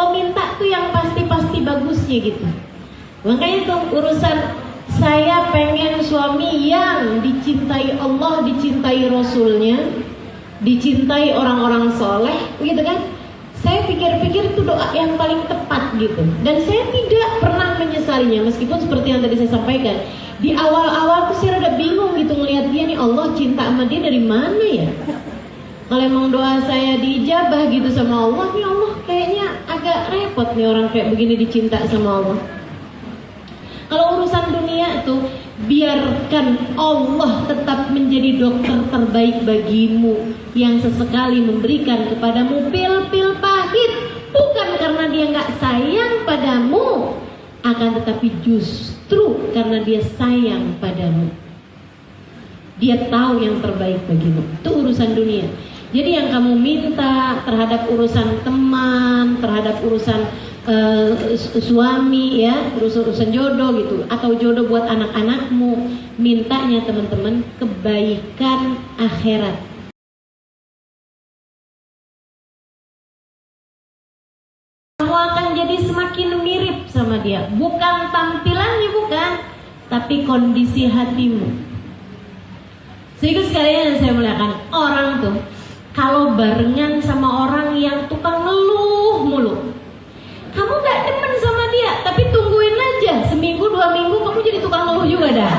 kalau minta tuh yang pasti-pasti bagusnya gitu. Makanya tuh urusan saya pengen suami yang dicintai Allah, dicintai Rasulnya, dicintai orang-orang soleh, gitu kan? Saya pikir-pikir itu doa yang paling tepat gitu. Dan saya tidak pernah menyesalinya, meskipun seperti yang tadi saya sampaikan. Di awal-awal tuh saya rada bingung gitu ngelihat dia nih, Allah cinta sama dia dari mana ya? Kalau emang doa saya diijabah gitu sama Allah, nih Allah kayaknya agak repot nih orang kayak begini dicinta sama Allah. Kalau urusan dunia tuh biarkan Allah tetap menjadi dokter terbaik bagimu, yang sesekali memberikan kepadamu pil-pil pahit, bukan karena dia gak sayang padamu, akan tetapi justru karena dia sayang padamu. Dia tahu yang terbaik bagimu. Itu urusan dunia. Jadi yang kamu minta terhadap urusan teman, terhadap urusan suami ya, urusan jodoh gitu, atau jodoh buat anak-anakmu, mintanya teman-teman kebaikan akhirat. Kamu akan jadi semakin mirip sama dia, bukan tampilannya, bukan, tapi kondisi hatimu. Sehingga sekalian yang saya muliakan, orang tuh kalau barengan sama orang yang tukang ngeluh mulu, kamu gak demen sama dia, tapi tungguin aja, seminggu 2 minggu kamu jadi tukang ngeluh juga dah.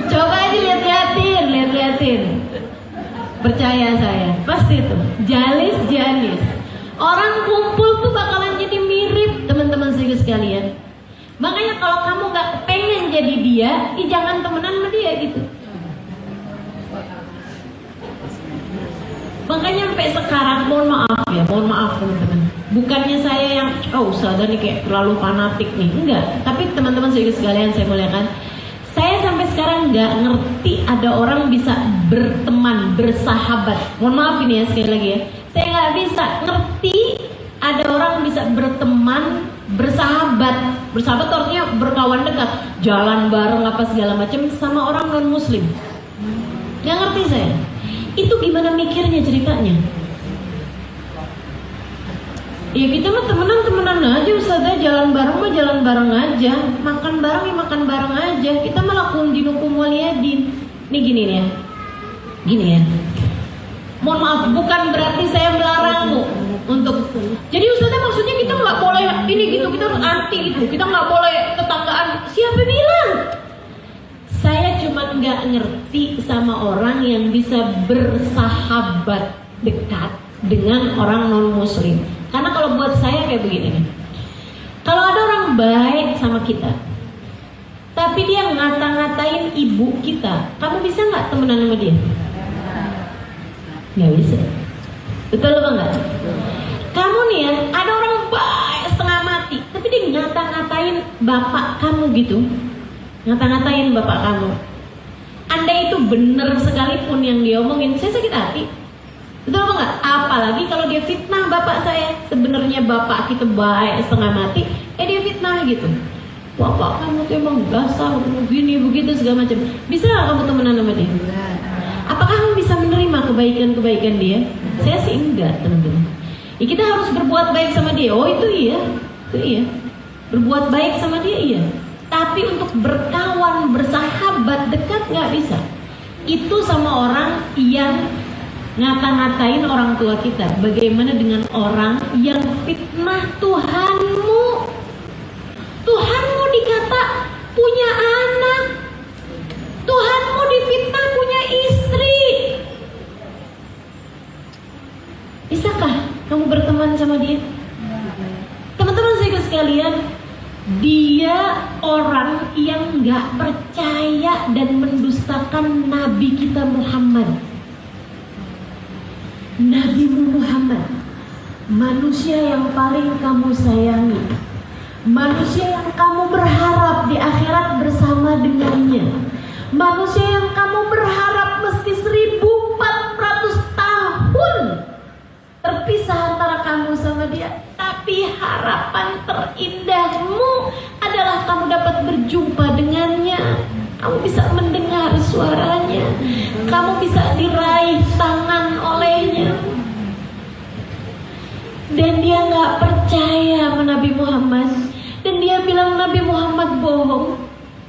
Coba aja lihat-lihatin. Percaya saya, pasti tuh jalis janis. Orang kumpul tuh bakalan jadi mirip, teman-teman sekalian. Makanya kalau kamu gak pengen jadi dia, jangan temenan sama dia gitu. Makanya sampai sekarang, mohon maaf teman-teman. Bukannya saya yang sadar nih kayak terlalu fanatik nih, enggak. Tapi teman-teman sekalian saya muliakan, saya sampai sekarang nggak ngerti ada orang bisa berteman, bersahabat. Mohon maaf ini ya sekali lagi ya, saya nggak bisa ngerti ada orang bisa berteman, bersahabat artinya berkawan dekat, jalan bareng apa segala macam sama orang non muslim. Nggak ngerti saya. Itu gimana mikirnya ceritanya? Ya kita mah temenan aja, Ustazah, jalan bareng aja, makan bareng aja. Kita mah lakum dinukum waliyadin. Nih gini ya. Mohon maaf, bukan berarti saya melarangmu untuk. Jadi Ustazah maksudnya kita nggak boleh ini gitu, kita harus anti gitu, kita nggak boleh tetanggaan. Siapa bilang? Saya cuma nggak ngerti sama orang yang bisa bersahabat dekat dengan orang non muslim. Karena kalau buat saya kayak begini nih, kalau ada orang baik sama kita, tapi dia ngata-ngatain ibu kita, kamu bisa nggak temenan sama dia? Nggak bisa. Betul apa enggak? Kamu nih ya, ada orang baik setengah mati, tapi dia ngata-ngatain bapak kamu gitu. Ngata-ngatain bapak kamu, andai itu benar sekalipun yang dia omongin, saya sakit hati. Betul apa enggak? Apalagi kalau dia fitnah bapak saya. Sebenarnya bapak kita baik setengah mati, dia fitnah gitu. Bapak kamu tuh emang dasar begini begitu segala macam. Bisa gak kamu temenan sama dia? Apakah kamu bisa menerima kebaikan-kebaikan dia? Saya sih enggak, teman-teman. Ya, kita harus berbuat baik sama dia. Oh itu iya. Berbuat baik sama dia iya. Tapi untuk berkawan, bersahabat dekat nggak bisa. Itu sama orang yang ngata-ngatain orang tua kita. Bagaimana dengan orang yang fitnah Tuhanmu? Tuhanmu dikata punya anak, Tuhanmu difitnah punya istri. Bisakah kamu berteman sama dia? Teman-teman saya sekalian, dia orang yang gak percaya dan mendustakan Nabi kita Muhammad. Nabi Muhammad, manusia yang paling kamu sayangi, manusia yang kamu berharap di akhirat bersama dengannya, manusia yang kamu berharap mesti 1400 tahun terpisah antara kamu sama dia. Tapi harapan terindahmu adalah kamu dapat berjumpa dengannya, kamu bisa mendengar suaranya, kamu bisa diraih tangan olehnya. percaya sama Nabi Muhammad dan dia bilang Nabi Muhammad bohong.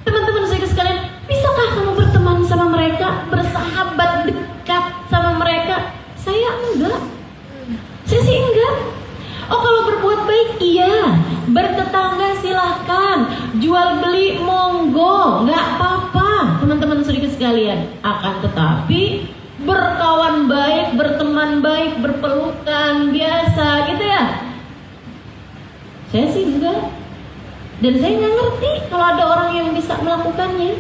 Teman-teman saya sekalian, bisakah kamu berteman sama mereka, bersahabat dekat sama mereka? Saya enggak. Saya sih enggak. Oh, kalau berbuat baik iya, bertetangga silahkan, jual beli monggo, nggak apa-apa, teman-teman sedikit sekalian. Akan tetapi berkawan baik, berteman baik, berpelukan biasa gitu ya, saya sih enggak. Dan saya nggak ngerti kalau ada orang yang bisa melakukannya.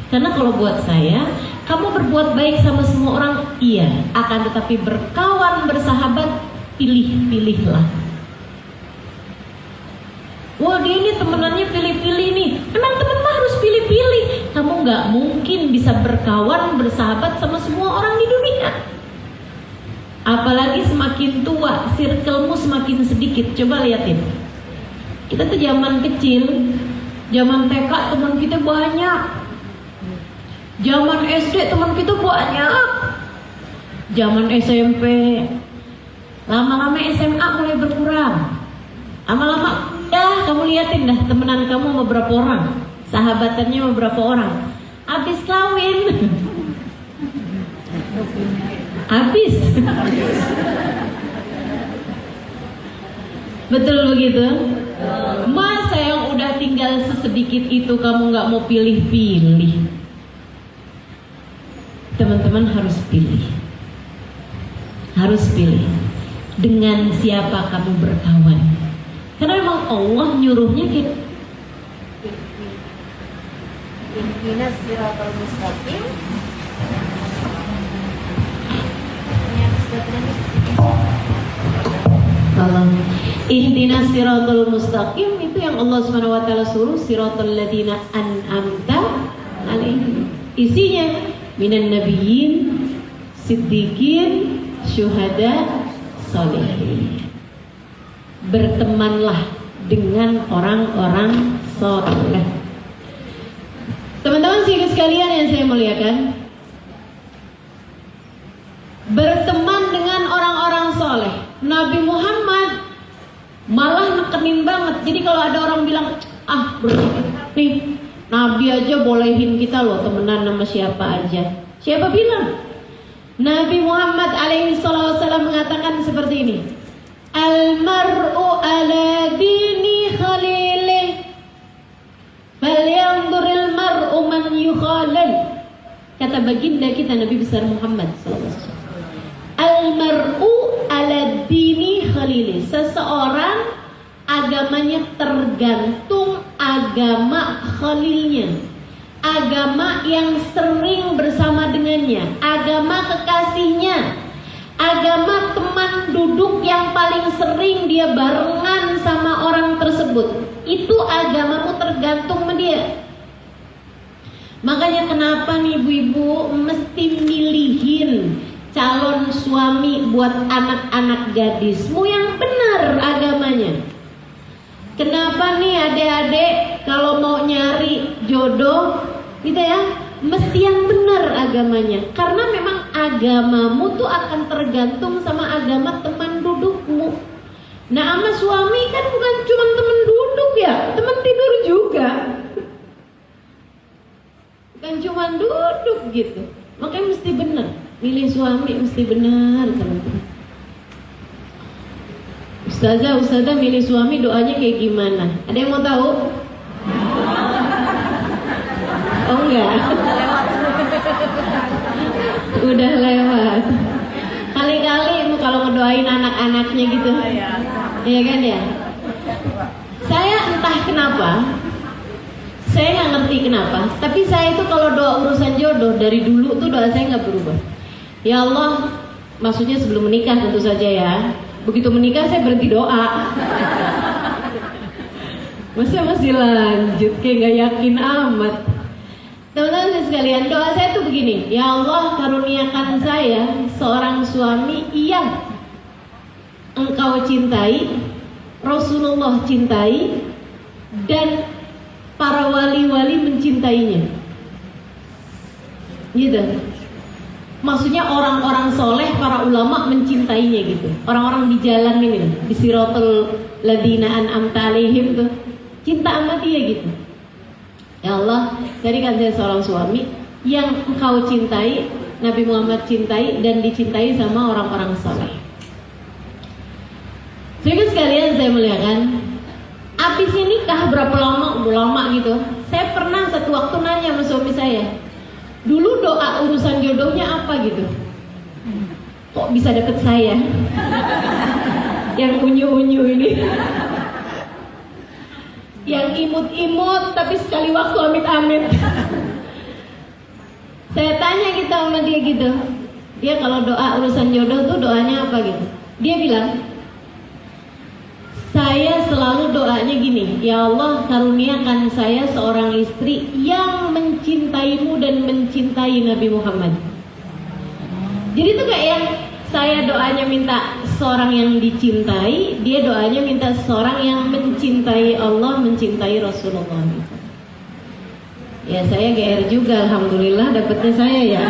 Karena kalau buat saya, kamu berbuat baik sama semua orang iya, akan tetapi berkawan, bersahabat, pilih-pilihlah. Wah, dia ini temenannya pilih-pilih nih. Emang temen mah harus pilih-pilih. Kamu nggak mungkin bisa berkawan, bersahabat sama semua orang di dunia. Apalagi semakin tua, circlemu semakin sedikit. Coba liatin. Kita tuh zaman kecil, zaman TK teman kita banyak. Zaman SD teman kita banyak. Zaman SMP, lama-lama SMA mulai berkurang. Lama-lama, kamu liatin dah temenan kamu sama berapa orang, sahabatannya sama berapa orang. Habis kawin, habis. Betul begitu? Masa yang udah tinggal sesedikit itu kamu nggak mau pilih-pilih? Teman-teman harus pilih. Harus pilih dengan siapa kamu berkawan. Karena memang Allah nyuruhnya gitu. Ihdinas siratal mustaqim. Kalau ihdinas siratal mustaqim itu yang Allah Subhanahu wa taala suruh, siratal ladzina an'amta alaihim. Isinya minan nabiyyin, siddiqin, syuhada, sholihin. Bertemanlah dengan orang-orang saleh. Teman-teman sekalian yang saya muliakan, berteman dengan orang-orang saleh. Nabi Muhammad malah nekenin banget. Jadi kalau ada orang bilang, nih Nabi aja bolehin kita loh temenan sama siapa aja. Siapa bilang? Nabi Muhammad alaihi wasallam mengatakan seperti ini. Al-mar'u ala dini khalilih, falyanzuril mar'u man yukhalil. Kata baginda kita Nabi besar Muhammad SAW. Al-mar'u ala dini khalilih. Seseorang agamanya tergantung agama khalilnya, agama yang sering bersama dengannya, agama kekasihnya, agama teman duduk yang paling sering dia barengan sama orang tersebut. Itu agamamu tergantung sama dia. Makanya kenapa nih ibu-ibu mesti milihin calon suami buat anak-anak gadismu yang benar agamanya. Kenapa nih adik-adik kalau mau nyari jodoh gitu ya, mesti yang benar agamanya. Karena memang agamamu tuh akan tergantung sama agama teman dudukmu. Nah, sama suami kan bukan cuma teman duduk ya, teman tidur juga. Bukan cuma duduk gitu. Makanya mesti benar. Milih suami mesti benar, teman-teman. Ustazah milih suami doanya kayak gimana? Ada yang mau tahu? Oh enggak? Udah lewat. Kali-kali kalau ngedoain anak-anaknya gitu. Iya kan ya? Saya entah kenapa, saya nggak ngerti kenapa, tapi saya itu kalau doa urusan jodoh dari dulu tuh doa saya nggak berubah. Ya Allah, maksudnya sebelum menikah tentu saja ya. Begitu menikah saya berhenti doa. Masa masih lanjut kayak gak yakin amat. Teman-teman sekalian, doa saya tuh begini. Ya Allah, karuniakan saya seorang suami yang Engkau cintai, Rasulullah cintai, dan para wali-wali mencintainya. Gitu. Maksudnya orang-orang soleh, para ulama mencintainya gitu. Orang-orang di jalan ini, di siratul ladina an'amta alaihim tuh, cinta sama dia gitu. Ya Allah, jadikan saya seorang suami yang Engkau cintai, Nabi Muhammad cintai dan dicintai sama orang-orang soleh. Jadi sekalian saya muliakan, habisnya nikah berapa lama? Udah lama gitu. Saya pernah satu waktu nanya sama suami saya, dulu doa urusan jodohnya apa gitu? Kok bisa dapet saya? Yang unyu-unyu ini, yang imut-imut tapi sekali waktu amit-amit. Saya tanya gitu sama dia gitu, dia kalau doa urusan jodoh tuh doanya apa gitu? Dia bilang, saya selalu doanya gini, ya Allah karuniakan saya seorang istri yang mencintaimu dan mencintai Nabi Muhammad. Jadi tuh kayak yang saya doanya minta seorang yang dicintai, dia doanya minta seorang yang mencintai Allah, mencintai Rasulullah. Ya saya GR juga, alhamdulillah dapetnya saya ya.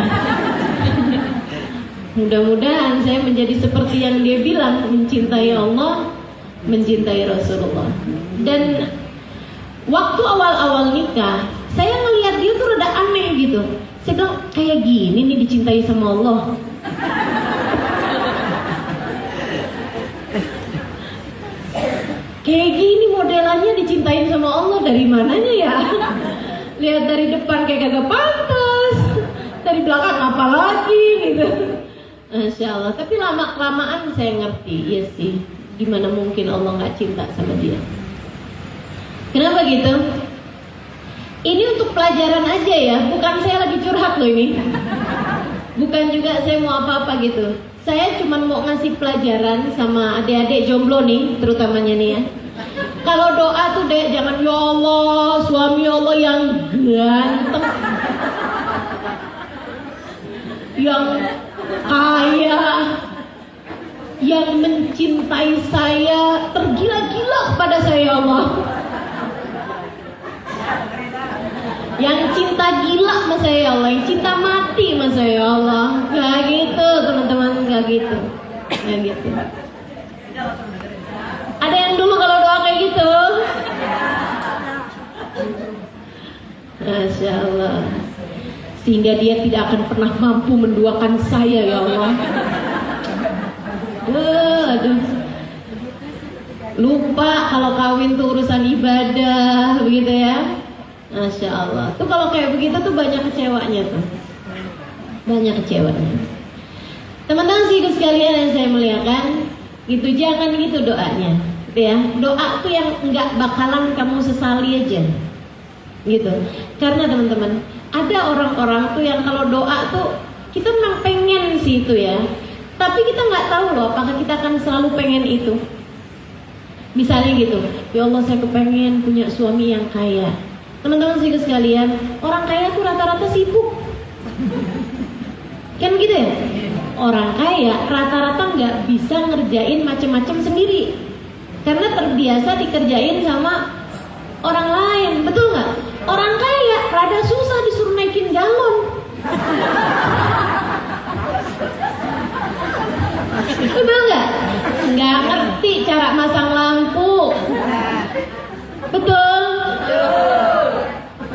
Mudah-mudahan saya menjadi seperti yang dia bilang, mencintai Allah, mencintai Rasulullah. Dan waktu awal-awal nikah, saya ngelihat dia tuh rada aneh gitu. Saya bilang, kayak gini nih dicintai sama Allah. Kayak gini modelannya dicintain sama Allah, dari mananya ya? Lihat dari depan kayak kagak pantas, dari belakang apalagi gitu. Masya Allah. Tapi lama-kelamaan saya ngerti, iya sih. Gimana mungkin Allah nggak cinta sama dia? Kenapa gitu? Ini untuk pelajaran aja ya, bukan saya lagi curhat loh ini. Bukan juga saya mau apa-apa gitu. Saya cuma mau ngasih pelajaran sama adik-adik jomblo nih, terutamanya nih ya. Kalau doa tuh dek, jangan ya Allah, suami Allah yang ganteng, yang kaya, yang mencintai saya, tergila-gila kepada saya ya Allah, yang cinta gila sama saya ya Allah, yang cinta mati sama saya ya Allah. Gak gitu teman-teman, gak gitu, gak gitu. Ada yang dulu kalau doa kayak gitu? Masya Allah. Sehingga dia tidak akan pernah mampu menduakan saya ya Allah. Aduh. Lupa kalau kawin tuh urusan ibadah, begitu ya. Masya Allah. Tuh kalau kayak begitu tuh banyak kecewanya tuh. Banyak kecewanya. Teman-teman sih sekalian yang saya muliakan, gitu jangan gitu doanya, gitu ya. Doa tuh yang nggak bakalan kamu sesali aja, gitu. Karena teman-teman, ada orang-orang tuh yang kalau doa tuh kita memang pengen sih itu ya, tapi kita nggak tahu loh apakah kita akan selalu pengen itu. Misalnya gitu, ya Allah saya kepengen punya suami yang kaya. Teman-teman sih sekalian, orang kaya tuh rata-rata sibuk, kan gitu ya. Orang kaya rata-rata nggak bisa ngerjain macem-macem sendiri, karena terbiasa dikerjain sama orang lain, betul nggak? Orang kaya rada susah disuruh naikin galon. Betul nggak? Nggak ngerti cara masang lampu, betul?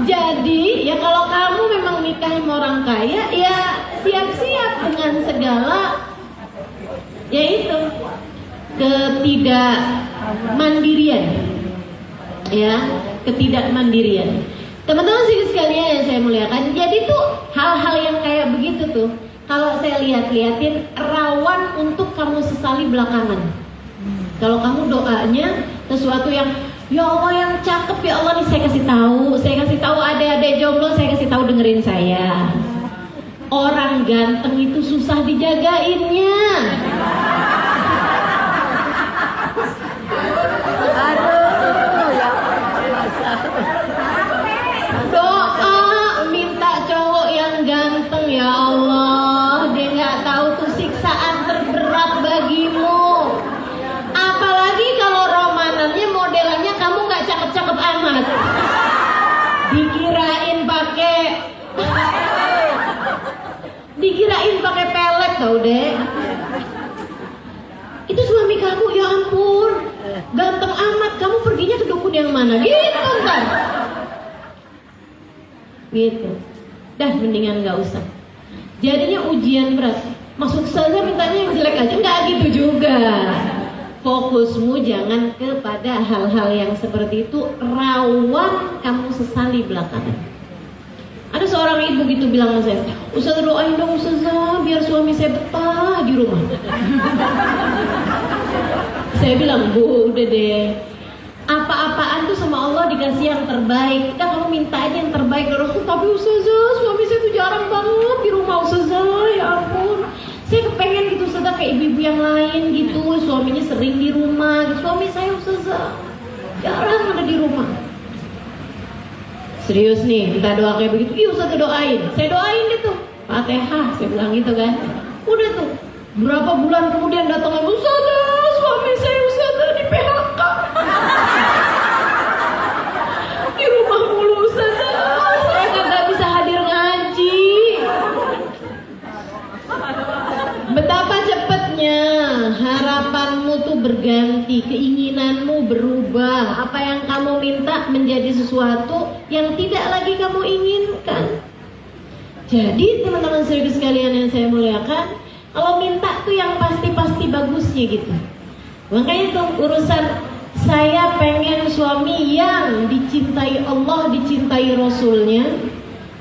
Jadi ya kalau kamu memang nikah sama orang kaya, ya siap-siap dengan segala yaitu ketidakmandirian, ya, ketidakmandirian. Teman-teman sih sekalian yang saya muliakan, jadi tuh hal-hal yang kayak begitu tuh kalau saya lihat-liatin rawan untuk kamu sesali belakangan. Kalau kamu doanya sesuatu yang ya Allah yang cakep, ya Allah nih saya kasih tahu adik-adik jomblo, saya kasih tahu, dengerin saya. Orang ganteng itu susah dijagainnya. Aduh, ya Doa minta cowok yang ganteng, ya Allah, dia nggak tahu tuh siksaan terberat bagimu. Apalagi kalau romanannya modelannya kamu nggak cakep-cakep amat, dikirain pakai tau deh. Itu suami kamu, ya ampun, ganteng amat, kamu perginya ke dukun yang mana? Gitu kan? Gitu. Dah mendingan gak usah. Jadinya ujian berat. Maksud saya mintanya yang jelek aja, nggak gitu juga. Fokusmu jangan kepada hal-hal yang seperti itu, rawan kamu sesali belakangan. Ada seorang ibu gitu bilang sama saya, Ustaz doain dong Ustazah biar suami saya betah di rumah. Saya bilang, Bu udah deh, apa-apaan tuh sama Allah dikasih yang terbaik. Kita kalau minta aja yang terbaik. Tapi Ustazah suami saya tuh jarang banget di rumah Ustazah, ya ampun. Saya kepengen gitu Ustazah kayak ibu-ibu yang lain gitu, suaminya sering di rumah. Suami saya Ustazah jarang ada di rumah. Serius nih, minta doa kayak begitu. Iya Ustazah doain. Saya doain deh tuh Fatihah, saya bilang gitu kan. Udah tuh, berapa bulan kemudian datang lagi, Ustazah suami saya Ustazah di PHK. Di rumah mulu Ustazah, saya kagak bisa hadir ngaji. Betapa cepatnya harapanmu tuh berganti, keinginanmu berubah, apa yang kamu minta menjadi sesuatu yang tidak lagi kamu inginkan. Jadi teman-teman saudara sekalian yang saya muliakan, kalau minta tuh yang pasti-pasti bagusnya gitu. Makanya tuh urusan saya pengen suami yang dicintai Allah, dicintai Rasulnya,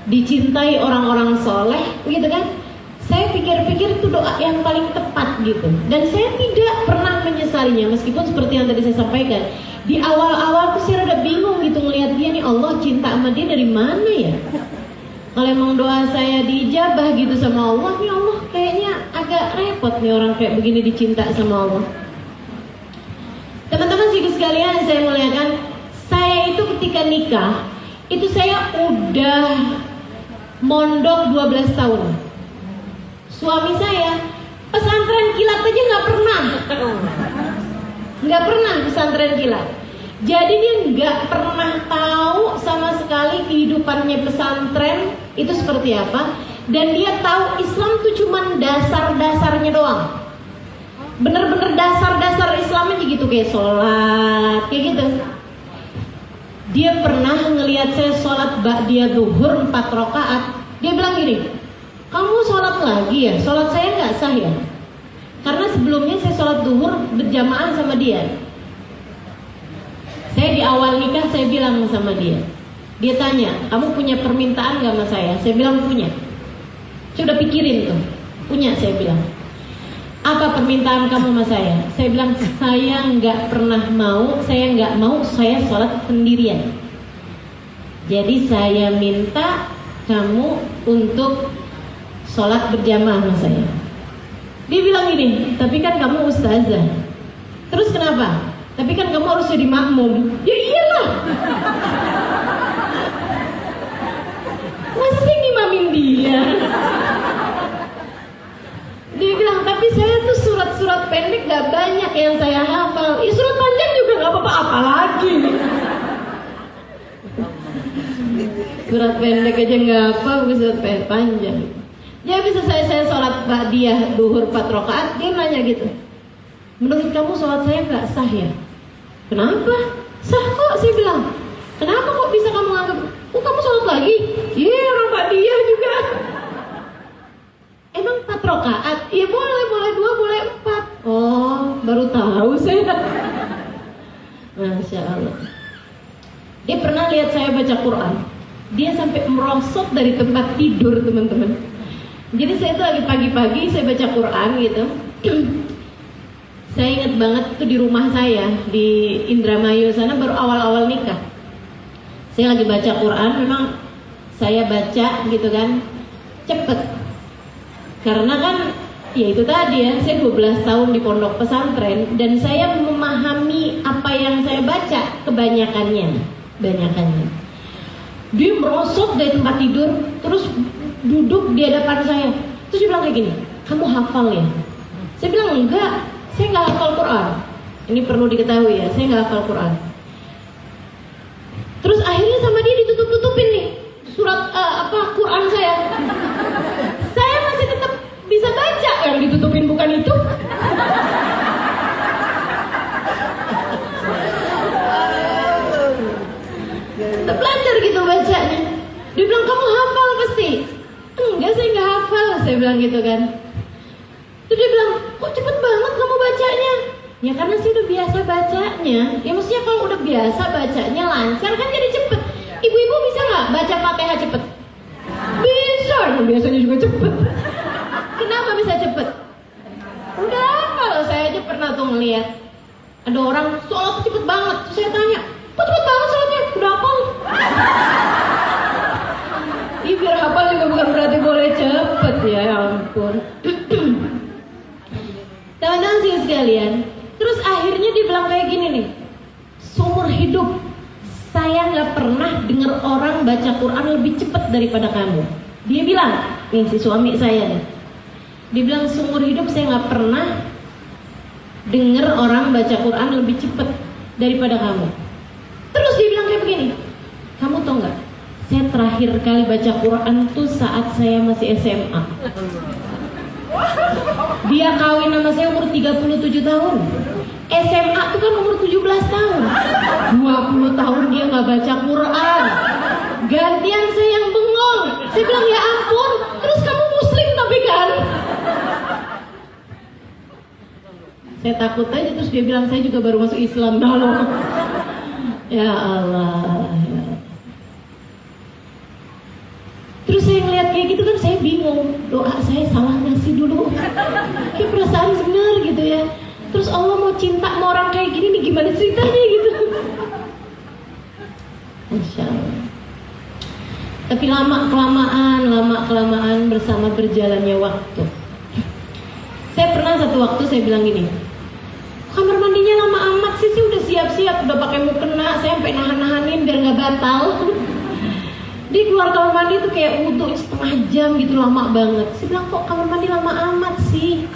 dicintai orang-orang soleh, gitu kan? Saya pikir-pikir itu doa yang paling tepat gitu. Dan saya tidak pernah menyesalinya, meskipun seperti yang tadi saya sampaikan, di awal-awal tuh saya rada bingung gitu ngelihat dia nih, Allah cinta sama dia dari mana ya? Kalau emang doa saya diijabah gitu sama Allah, nih Allah kayaknya agak repot nih orang kayak begini dicinta sama Allah. Teman-teman sekalian saya muliakan, saya itu ketika nikah, itu saya udah mondok 12 tahun. Suami saya pesantren kilat aja nggak pernah pesantren kilat. Jadi dia nggak pernah tahu sama sekali kehidupannya pesantren itu seperti apa, dan dia tahu Islam tuh cuman dasar-dasarnya doang. Bener-bener dasar-dasar Islam aja gitu, kayak sholat, kayak gitu. Dia pernah ngelihat saya sholat ba'diyah zuhur 4 rakaat. Dia bilang gini, kamu sholat lagi ya? Sholat saya nggak sah ya? Karena sebelumnya saya sholat zuhur berjamaah sama dia. Saya di awal nikah saya bilang sama dia. Dia tanya, kamu punya permintaan nggak sama saya? Saya bilang punya. Coba pikirin tuh. Punya, saya bilang. Apa permintaan kamu sama saya? Saya bilang, saya nggak pernah mau, saya sholat sendirian. Jadi saya minta kamu untuk sholat berjamaah sama saya. Dia bilang gini, tapi kan kamu ustazah. Terus kenapa? Tapi kan kamu harus jadi makmum. Ya iyalah. Masa sih ngimamin dia? Dia bilang, tapi saya tuh surat-surat pendek gak banyak yang saya hafal. Ya surat panjang juga gak apa-apa, apalagi. Surat pendek aja gak apa, bukan surat panjang. Ya bisa saya sholat ba'diyah duhur 4 rakaat, dia nanya gitu, menurut kamu sholat saya gak sah ya? Kenapa? Sah kok, saya bilang. Kenapa kok bisa kamu anggap? Oh kamu sholat lagi? Iya orang ba'diyah juga. Emang 4 rakaat? Iya boleh 2, boleh 4. Oh baru tahu saya. Masya Allah. Dia pernah lihat saya baca Quran. Dia sampai merosot dari tempat tidur teman-teman. Jadi saya tuh lagi pagi-pagi saya baca Quran gitu. Saya ingat banget itu di rumah saya di Indramayu sana, baru awal-awal nikah. Saya lagi baca Quran, memang saya baca gitu kan cepet. Karena kan ya itu tadi ya, saya 12 tahun di pondok pesantren dan saya memahami apa yang saya baca kebanyakannya. Dia merosot dari tempat tidur, terus duduk di hadapan saya. Terus dia bilang kayak gini, kamu hafal ya? Saya bilang enggak, saya nggak hafal Quran. Ini perlu diketahui ya, saya nggak hafal Quran. Terus akhirnya sama dia ditutup-tutupin nih surat Quran saya. Saya masih tetap bisa baca yang ditutupin bukan itu. Kita belajar gitu bacanya. Dia bilang, kamu hafal pasti? Enggak, saya nggak hafal. Saya bilang gitu kan. Terus dia bilang, kok cepet banget kamu bacanya? Ya karena saya udah biasa bacanya. Ya maksudnya kalau udah biasa bacanya lancar kan jadi cepet. Ibu-ibu bisa nggak baca Fatihah cepet? Bisa, biasanya juga cepet. Kenapa bisa cepet? Udah hafal. Saya aja pernah tuh ngeliat ada orang sholat cepet banget. Terus saya tanya, kok cepet banget sholatnya? Udah hafal. Ih, biar hafal juga bukan berarti boleh cepet ya, ya ampun. Teman-teman sih sekalian, terus akhirnya dia bilang kayak gini nih, seumur hidup saya nggak pernah dengar orang baca Quran lebih cepat daripada kamu. Dia bilang, nih si suami saya nih, dia bilang seumur hidup saya nggak pernah dengar orang baca Quran lebih cepat daripada kamu. Terus dia bilang kayak begini, kamu tau nggak? Saya terakhir kali baca Quran tuh saat saya masih SMA. Dia kawin sama saya umur 37 tahun. SMA tuh kan umur 17 tahun. 20 tahun dia nggak baca Quran. Gantian saya yang bengong. Saya bilang, ya ampun, terus kamu muslim tapi kan? Saya takut aja, terus dia bilang saya juga baru masuk Islam dulu. Ya Allah. Terus saya ngeliat kayak gitu kan saya bingung, doa saya salah ngasih dulu. Kayak perasaan benar gitu ya. Terus Allah mau cinta sama orang kayak gini nih, gimana ceritanya gitu. Insya Allah. Tapi lama kelamaan bersama berjalannya waktu. Saya pernah satu waktu saya bilang gini, kamar mandinya lama amat sih udah siap-siap, udah pakai mukena, saya sampai nahan-nahanin biar nggak batal. Dia keluar kamar mandi tuh kayak wudhu setengah jam gitu, lama banget. Saya bilang, kok kamar mandi lama amat sih?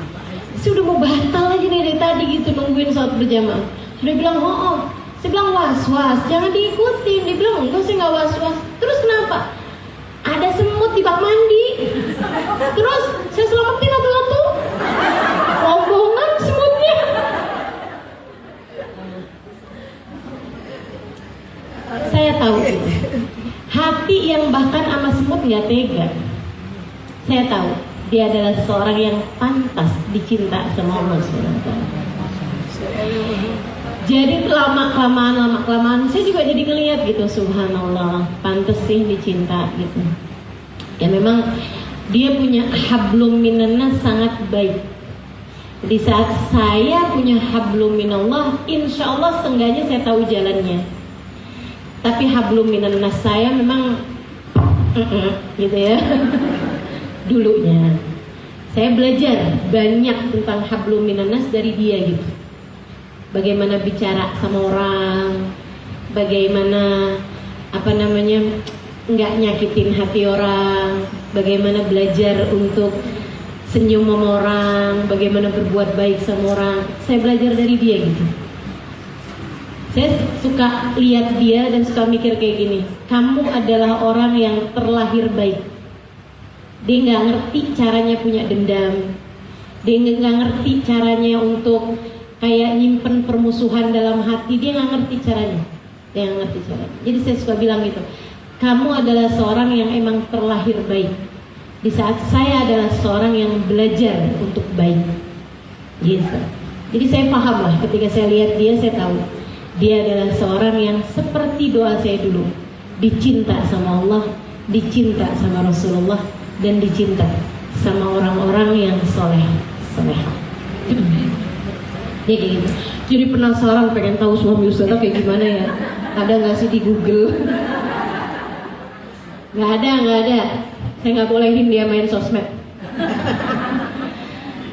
Saya udah mau batal aja nih dari tadi gitu nungguin sholat berjamaah. Dia bilang, oh. Saya bilang, was-was, jangan diikutin. Dia bilang, enggak, saya nggak was-was. Terus kenapa? Ada semut di bak mandi. Terus saya selamatin satu-satu. Rombongan semutnya. Saya tahu itu. Hati yang bahkan sama semut nggak tega. Saya tahu dia adalah seorang yang pantas dicinta sama Allah SWT. Jadi lama kelamaan saya juga jadi ngeliat gitu, subhanallah, pantas sih dicinta gitu. Ya memang dia punya hablum minannas sangat baik. Di saat saya punya hablum minallah, insya Allah seenggaknya saya tahu jalannya. Tapi hablum minannas saya memang gitu ya. Dulunya saya belajar banyak tentang hablum minannas dari dia gitu. Bagaimana bicara sama orang, bagaimana nggak nyakitin hati orang, bagaimana belajar untuk senyum sama orang, bagaimana berbuat baik sama orang. Saya belajar dari dia gitu. Saya suka lihat dia dan suka mikir kayak gini, kamu adalah orang yang terlahir baik. Dia nggak ngerti caranya punya dendam, dia nggak ngerti caranya untuk kayak nyimpen permusuhan dalam hati, dia nggak ngerti caranya. Jadi saya suka bilang gitu, kamu adalah seorang yang emang terlahir baik. Di saat saya adalah seorang yang belajar untuk baik, gitu. Jadi saya paham lah, ketika saya lihat dia, saya tahu dia adalah seorang yang seperti doa saya dulu, dicinta sama Allah, dicinta sama Rasulullah, dan dicinta sama orang-orang yang soleh. Ya kayak gitu. Jadi penasaran pengen tahu suami Ustazah kayak gimana ya. Ada nggak sih di Google? Nggak ada. Saya nggak bolehin dia main sosmed.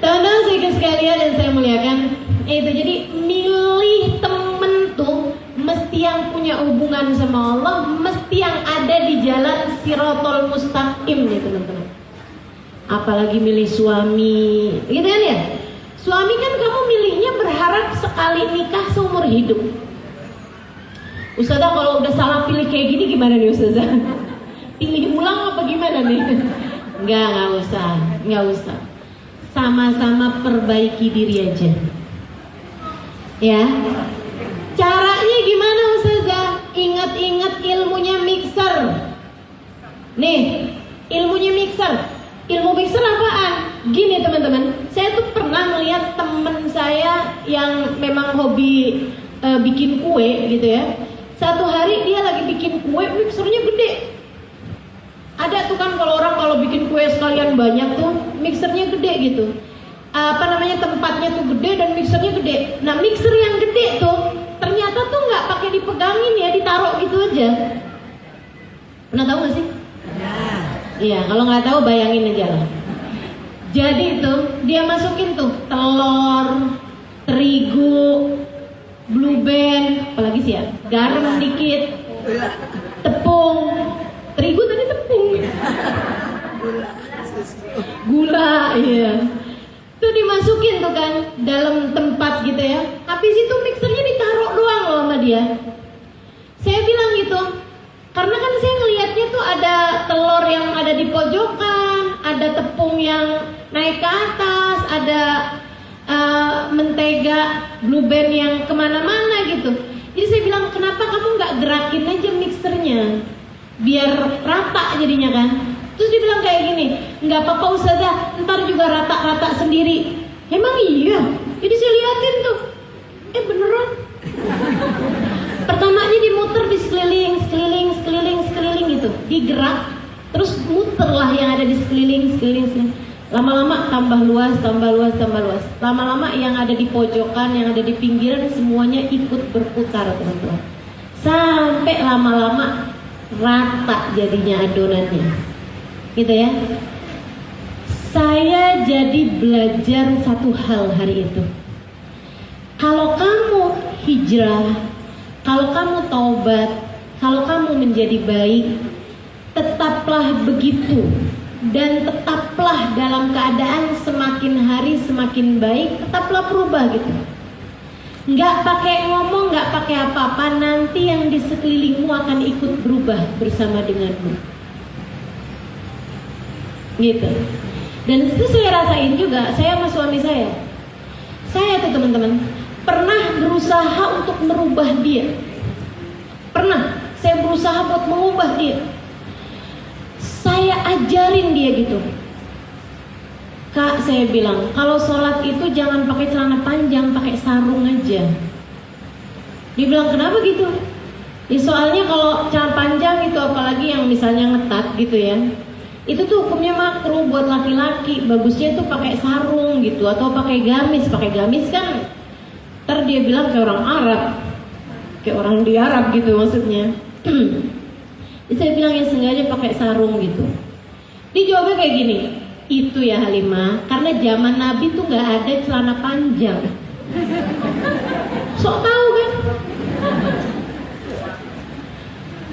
Teman-teman sekalian dan saya muliakan, itu jadi milih temen tuh mesti yang punya hubungan sama Allah, mesti yang ada di jalan Siratal Mustaqim nih teman-teman. Apalagi milih suami, gitu kan ya? Suami kan kamu milihnya berharap sekali nikah seumur hidup. Ustazah kalau udah salah pilih kayak gini gimana nih Ustazah? Pilih ulang apa gimana nih? Enggak usah. sama-sama perbaiki diri aja. Ya. Caranya gimana Ustazah? Ingat-ingat ilmunya mixer. Nih, ilmunya mixer. Ilmu mixer apaan? Gini teman-teman, saya tuh pernah melihat teman saya yang memang hobi bikin kue gitu ya. Satu hari dia lagi bikin kue, mixernya gede. Ada tuh kan kalau orang kalau bikin kue sekalian banyak tuh mixernya gede gitu. Tempatnya tuh gede dan mixernya gede. Nah mixer yang gede tuh ternyata tuh nggak pakai dipegangin ya, ditaruh gitu aja. Pernah tahu nggak sih? Iya, kalau nggak tahu bayangin aja lah. Jadi tuh dia masukin tuh telur, terigu, blue band, apalagi sih ya, garam dikit, tepung, terigu tadi tepung, gula, iya. Tuh dimasukin tuh kan dalam tempat gitu ya. Habis itu mixernya ditaruh doang loh sama dia. Saya bilang gitu, karena kan saya ngelihatnya tuh ada telur yang ada di pojokan, ada tepung yang naik ke atas, ada mentega blue band yang kemana-mana gitu. Jadi saya bilang, kenapa kamu nggak gerakin aja mixernya biar rata jadinya kan? Terus dia bilang kayak gini, nggak apa-apa Ustazah, ntar juga rata-rata sendiri. Emang iya? Jadi saya liatin tuh, beneran. Pertamanya dimuter di sekeliling gitu, digerak, terus muter lah yang ada di sekeliling. Lama-lama tambah luas. Lama-lama yang ada di pojokan, yang ada di pinggiran semuanya ikut berputar teman-teman. Sampai lama-lama rata jadinya adonannya, gitu ya. Saya jadi belajar satu hal hari itu. Kalau kamu hijrah, kalau kamu taubat, kalau kamu menjadi baik, tetaplah begitu. Dan tetaplah dalam keadaan semakin hari semakin baik, tetaplah berubah gitu. Nggak pakai ngomong, nggak pakai apa-apa, nanti yang di sekelilingmu akan ikut berubah bersama denganmu. Gitu. Dan itu saya rasain juga, saya sama suami saya. Saya tuh teman-teman pernah berusaha untuk merubah dia. Pernah, saya berusaha buat mengubah dia. Saya ajarin dia gitu. Kak, saya bilang, kalau sholat itu jangan pakai celana panjang, pakai sarung aja. Dia bilang, kenapa gitu? Ya soalnya kalau celana panjang itu, apalagi yang misalnya ngetat gitu ya, itu tuh hukumnya makruh buat laki-laki. Bagusnya tuh pakai sarung gitu, atau pakai gamis. Pakai gamis kan ntar dia bilang kayak orang Arab, kayak orang di Arab gitu maksudnya. Jadi saya bilang ya sengaja pakai sarung gitu. Dia jawabnya kayak gini, itu ya Halimah, karena zaman Nabi tuh nggak ada celana panjang. Sok tahu kan?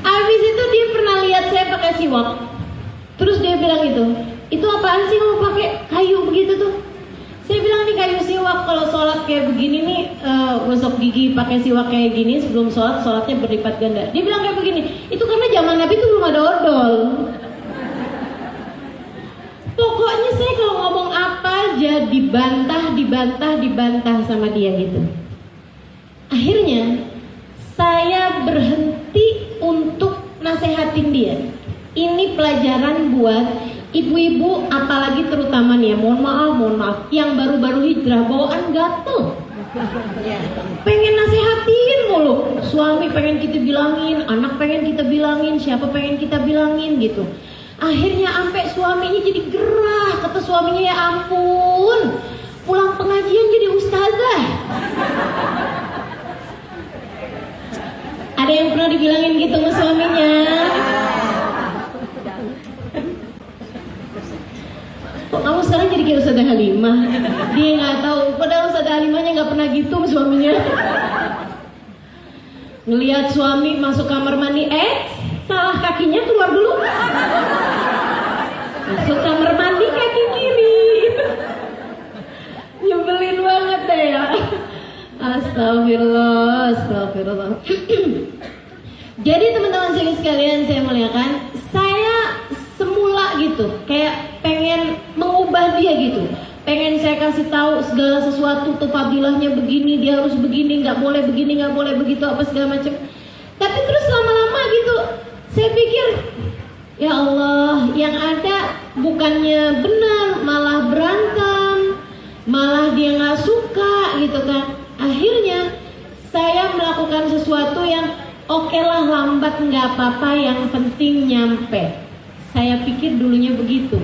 Abis itu dia pernah lihat saya pakai siwak. Terus dia bilang itu apaan sih kamu pakai kayu begitu tuh? Saya bilang nih kayu siwak, kalau sholat kayak begini nih, gosok gigi pakai siwak kayak gini sebelum sholat, sholatnya berlipat ganda. Dia bilang kayak begini, itu karena zaman Nabi tuh belum ada odol. Pokoknya saya kalau ngomong apa aja dibantah sama dia gitu. Akhirnya saya berhenti untuk nasehatin dia. Ini pelajaran buat ibu-ibu, apalagi terutama nih ya, mohon maaf, yang baru-baru hijrah, bawaan gatel. Pengen nasehatin mulu, suami pengen kita bilangin, anak pengen kita bilangin, siapa pengen kita bilangin gitu. Akhirnya sampai suaminya jadi gerah, kata suaminya, ya ampun, pulang pengajian jadi ustazah. Ada yang pernah dibilangin gitu sama suaminya? Kok kamu sekarang jadi kayak Ustazah Halimah? Dia nggak tahu, padahal Ustazah Halimahnya nggak pernah gitu sama suaminya. Ngelihat suami masuk kamar mandi, salah kakinya keluar dulu. Masuk kamar mandi kaki kiri. Nyebelin banget deh ya. Astagfirullah. Jadi teman-teman sekalian, saya muliakan, saya semula gitu kayak pengen mengubah dia gitu. pengen saya kasih tahu segala sesuatu tuh fadilahnya begini, dia harus begini, nggak boleh begini, nggak boleh begitu, apa segala macam. Tapi terus lama-lama gitu, saya pikir, ya Allah, yang ada bukannya benar, malah berantem, malah dia nggak suka gitu kan. Akhirnya saya melakukan sesuatu yang oke lah, lambat nggak apa-apa, yang penting nyampe. Saya pikir dulunya begitu,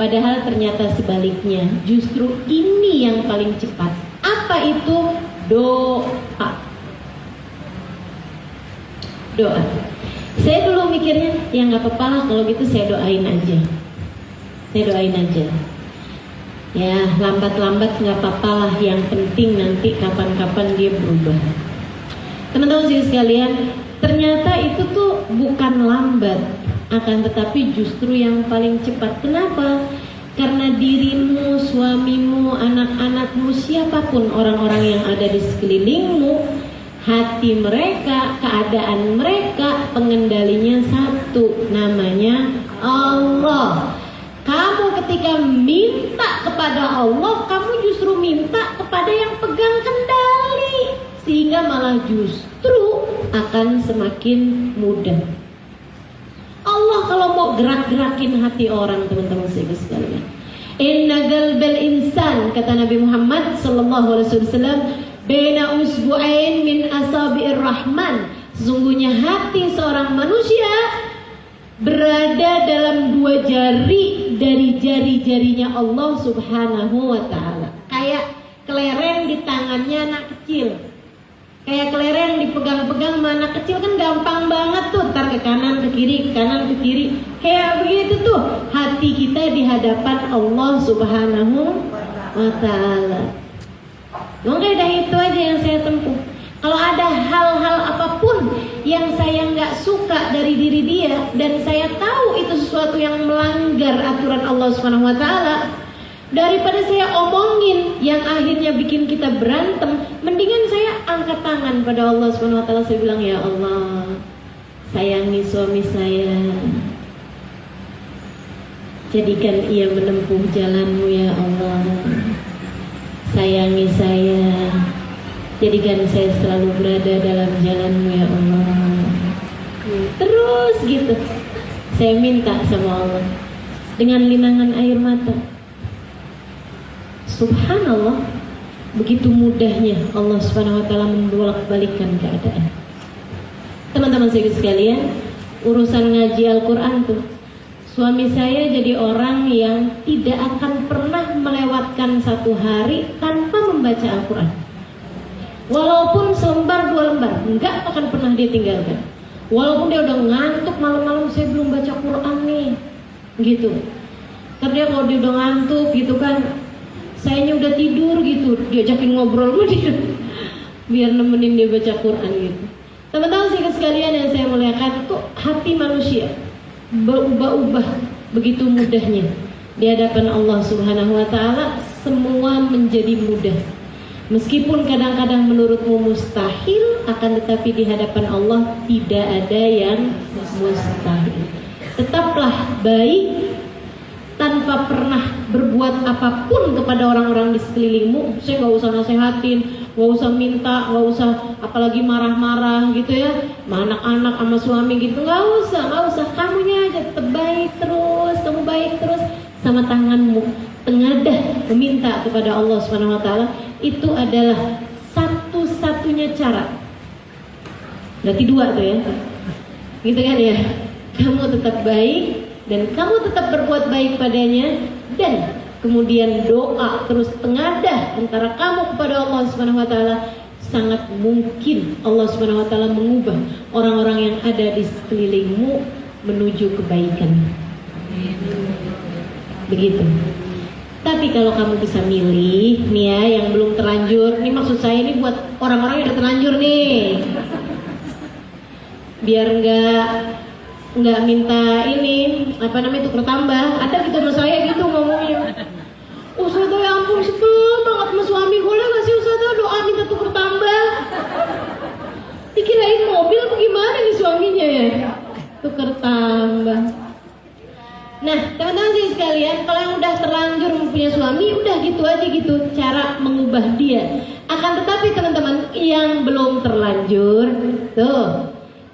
padahal ternyata sebaliknya. Justru ini yang paling cepat. Apa itu? Doa. Doa. Saya dulu mikirnya, ya nggak apa-apa lah kalau gitu, saya doain aja. Saya doain aja. Ya lambat-lambat nggak apa-apa lah, yang penting nanti kapan-kapan dia berubah. Teman-teman sekalian, ternyata itu tuh bukan lambat, akan tetapi justru yang paling cepat. Kenapa? Karena dirimu, suamimu, anak-anakmu, siapapun orang-orang yang ada di sekelilingmu, hati mereka, keadaan mereka, pengendalinya satu, namanya Allah. Kamu ketika minta kepada Allah, kamu justru minta kepada yang pegang kendali, sehingga malah justru akan semakin mudah. Allah kalau mau gerak-gerakin hati orang, teman-teman sekalian. Inna qalbal insan, kata Nabi Muhammad sallallahu alaihi wasallam, baina usbu'ain min asabi'ir rahman. Sesungguhnya hati seorang manusia berada dalam 2 jari dari jari-jarinya Allah Subhanahu wa taala. Kayak kelereng di tangannya anak kecil. Kayak kelereng dipegang-pegang sama anak kecil kan gampang banget tuh, ntar ke kanan, ke kiri, ke kanan, ke kiri. Kayak begitu tuh hati kita di hadapan Allah Subhanahu wa taala. Maka itu aja yang saya tempuh. Kalau ada hal-hal apapun yang saya nggak suka dari diri dia, dan saya tahu itu sesuatu yang melanggar aturan Allah Subhanahu wa taala, daripada saya omongin yang akhirnya bikin kita berantem, mendingan saya angkat tangan pada Allah Subhanahu wa taala. Saya bilang, ya Allah, sayangi suami saya, jadikan ia menempuh jalan-Mu ya Allah. Sayangi saya, jadikan saya selalu berada dalam jalan-Mu ya Allah. Terus gitu saya minta sama Allah dengan linangan air mata. Subhanallah, begitu mudahnya Allah Subhanahu wa taala membolak-balikkan keadaan. Teman-teman saya sekalian, urusan ngaji Al-Qur'an tuh, suami saya jadi orang yang tidak akan pernah melewatkan satu hari tanpa membaca Al-Qur'an. Walaupun selembar 2 lembar, enggak akan pernah dia tinggalkan. Walaupun dia udah ngantuk malam-malam, saya belum baca Quran nih, gitu. Tapi dia kalau dia udah ngantuk gitu kan, sayanya udah tidur gitu, diajakin ngobrol sama dia biar nemenin dia baca Quran gitu. Teman-teman sekalian yang saya muliakan, itu hati manusia berubah-ubah begitu mudahnya di hadapan Allah Subhanahu wa taala. Semua menjadi mudah. Meskipun kadang-kadang menurutmu mustahil, akan tetapi di hadapan Allah tidak ada yang mustahil. Tetaplah baik tanpa pernah berbuat apapun kepada orang-orang di sekelilingmu. Saya nggak usah nasehatin, nggak usah minta, nggak usah apalagi marah-marah gitu ya, sama anak-anak, sama suami gitu, nggak usah. Kamunya aja tetap baik terus, kamu baik terus, sama tanganmu tengadah meminta kepada Allah Subhanahu wa taala. Itu adalah satu-satunya cara. Berarti 2 tuh ya, gitu kan ya. Kamu tetap baik dan kamu tetap berbuat baik padanya, dan kemudian doa terus tengadah antara kamu kepada Allah Subhanahu wa taala. Sangat mungkin Allah Subhanahu wa taala mengubah orang-orang yang ada di sekelilingmu menuju kebaikan. Begitu. Tapi kalau kamu bisa milih nih ya, yang belum terlanjur, ini maksud saya ini buat orang-orang yang udah terlanjur nih, biar nggak minta ini apa namanya, tuker tambah. Ada gitu sama saya gitu ngomongnya, Ustazah ya ampun sebel banget sama suami, boleh nggak sih Ustazah doa minta tuker tambah? Dikirain mobil bagaimana nih suaminya ya, tuker tambah. Nah teman-teman sekalian, kalau yang udah terlanjur punya suami, udah gitu aja gitu cara mengubah dia. Akan tetapi teman-teman yang belum terlanjur, tuh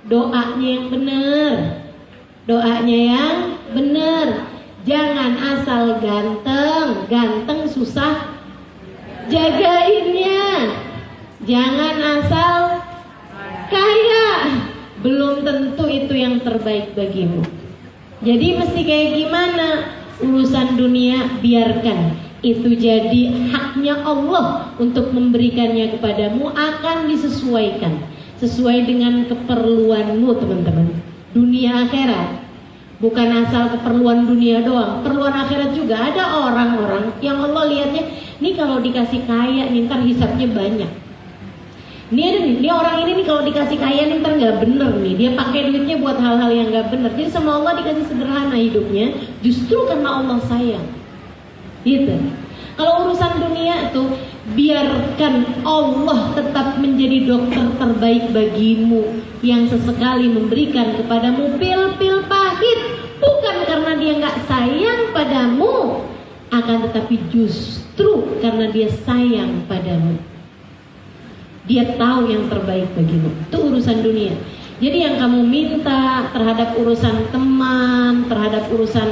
doanya yang benar, doanya yang benar. Jangan asal ganteng susah jagainnya. Jangan asal kaya, belum tentu itu yang terbaik bagimu. Jadi mesti kayak gimana? Urusan dunia biarkan, itu jadi haknya Allah untuk memberikannya kepadamu, akan disesuaikan sesuai dengan keperluanmu teman-teman. Dunia akhirat, bukan asal keperluan dunia doang, perluan akhirat juga. Ada orang-orang yang Allah lihatnya, nih kalau dikasih kaya nih ntar hisapnya banyak. Ini orang ini nih kalau dikasih kaya nih ntar nggak bener nih, dia pakai duitnya buat hal-hal yang nggak bener. Jadi sama Allah dikasih sederhana hidupnya, justru karena Allah sayang. Gitu. Kalau urusan dunia tuh biarkan Allah tetap menjadi dokter terbaik bagimu, yang sesekali memberikan kepadamu pil-pil pahit, bukan karena dia nggak sayang padamu, akan tetapi justru karena dia sayang padamu. Dia tahu yang terbaik bagimu. Itu urusan dunia. Jadi yang kamu minta terhadap urusan teman, terhadap urusan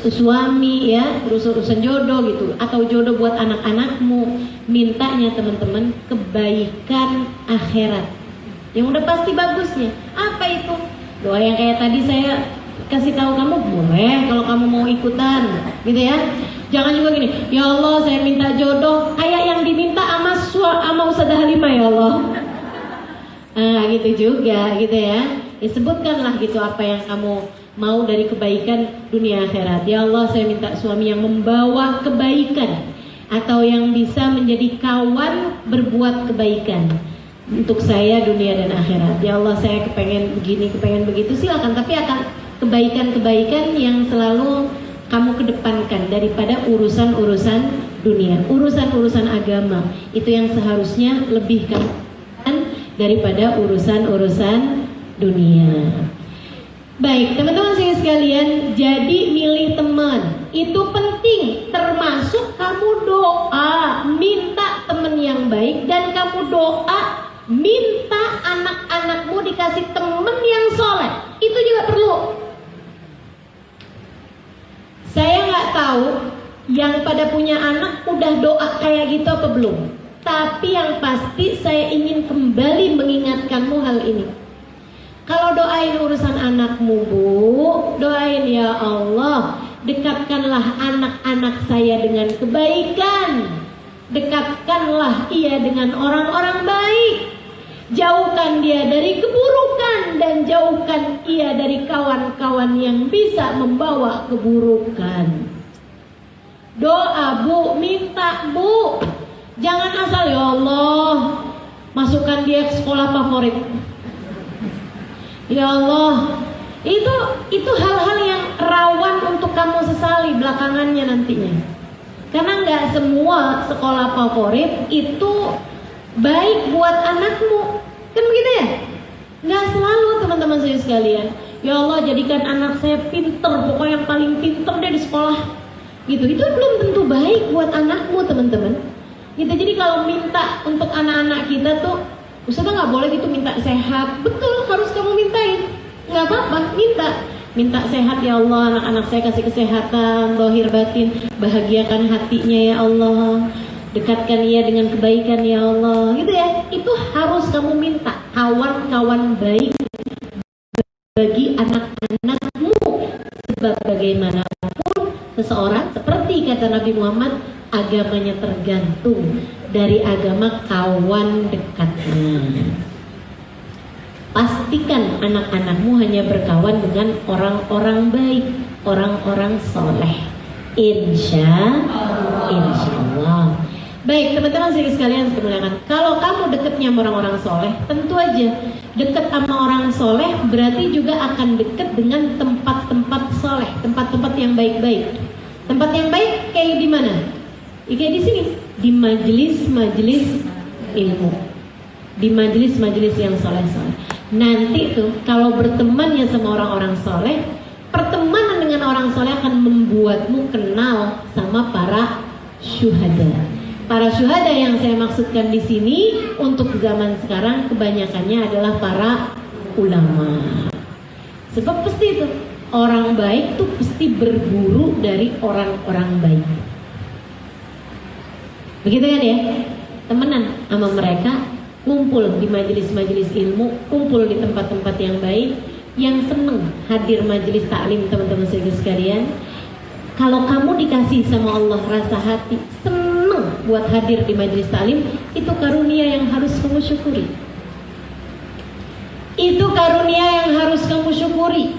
suami ya, urusan jodoh gitu, atau jodoh buat anak-anakmu, mintanya teman-teman kebaikan akhirat. Yang udah pasti bagusnya. Apa itu? Doa yang kayak tadi saya kasih tahu kamu, boleh kalau kamu mau ikutan, gitu ya. Jangan juga gini, ya Allah saya minta jodoh kayak yang diminta sama Ustazah Halimah ya Allah. Nah gitu juga gitu ya. Disebutkanlah gitu apa yang kamu mau dari kebaikan dunia akhirat. Ya Allah saya minta suami yang membawa kebaikan, atau yang bisa menjadi kawan berbuat kebaikan untuk saya dunia dan akhirat. Ya Allah saya kepengen begini, kepengen begitu, silakan. Tapi akan kebaikan-kebaikan yang selalu kamu kedepankan daripada urusan-urusan dunia. Urusan-urusan agama itu yang seharusnya lebih kamu daripada urusan-urusan dunia. Baik teman-teman sekalian, jadi milih teman itu penting, termasuk kamu doa minta teman yang baik, dan kamu doa minta anak-anakmu dikasih teman yang soleh. Itu juga perlu. Saya nggak tahu yang pada punya anak udah doa kayak gitu apa belum. Tapi yang pasti saya ingin kembali mengingatkanmu hal ini. Kalau doain urusan anakmu Bu, doain ya Allah, dekatkanlah anak-anak saya dengan kebaikan. Dekatkanlah ia dengan orang-orang baik. Jauhkan dia dari keburukan, dan jauhkan ia dari kawan-kawan yang bisa membawa keburukan. Doa Bu, minta Bu. Jangan asal ya Allah masukkan dia ke sekolah favorit. Ya Allah, itu hal-hal yang rawan untuk kamu sesali belakangannya nantinya. Karena nggak semua sekolah favorit itu baik buat anakmu, kan begitu ya? Nggak selalu teman-teman saya sekalian. Ya Allah jadikan anak saya pinter, pokoknya yang paling pinter deh di sekolah. Gitu, itu belum tentu baik buat anakmu teman-teman. Gitu, jadi kalau minta untuk anak-anak kita tuh, Ustazah nggak boleh gitu minta sehat. Betul, harus kamu mintain. Nggak apa-apa, minta sehat ya Allah, anak-anak saya kasih kesehatan, zahir batin, bahagiakan hatinya ya Allah. Dekatkan ia dengan kebaikan ya Allah, gitu ya. Itu harus kamu minta kawan-kawan baik bagi anak-anakmu. Sebab bagaimanapun seseorang, seperti kata Nabi Muhammad, agamanya tergantung dari agama kawan dekatnya. Pastikan anak-anakmu hanya berkawan dengan orang-orang baik, orang-orang soleh. Insya Allah. Baik teman-teman sekalian semuanya, kalau kamu dekatnya sama orang-orang soleh, tentu aja dekat sama orang soleh berarti juga akan dekat dengan tempat-tempat soleh, tempat-tempat yang baik-baik. Tempat yang baik kayak di mana? Kayak di sini, di majelis-majelis ilmu, di majelis-majelis yang soleh-soleh. Nanti tuh kalau bertemannya sama orang-orang soleh, pertemanan dengan orang soleh akan membuatmu kenal sama para syuhada. Para syuhada yang saya maksudkan di sini untuk zaman sekarang kebanyakannya adalah para ulama. Sebab pasti itu orang baik tuh pasti berburu dari orang-orang baik. Begitu kan ya? Temenan sama mereka, kumpul di majelis-majelis ilmu, kumpul di tempat-tempat yang baik, yang seneng hadir majelis taklim teman-teman sekalian. Kalau kamu dikasih sama Allah rasa hati seneng buat hadir di majelis taklim, itu karunia yang harus kamu syukuri. Itu karunia yang harus kamu syukuri.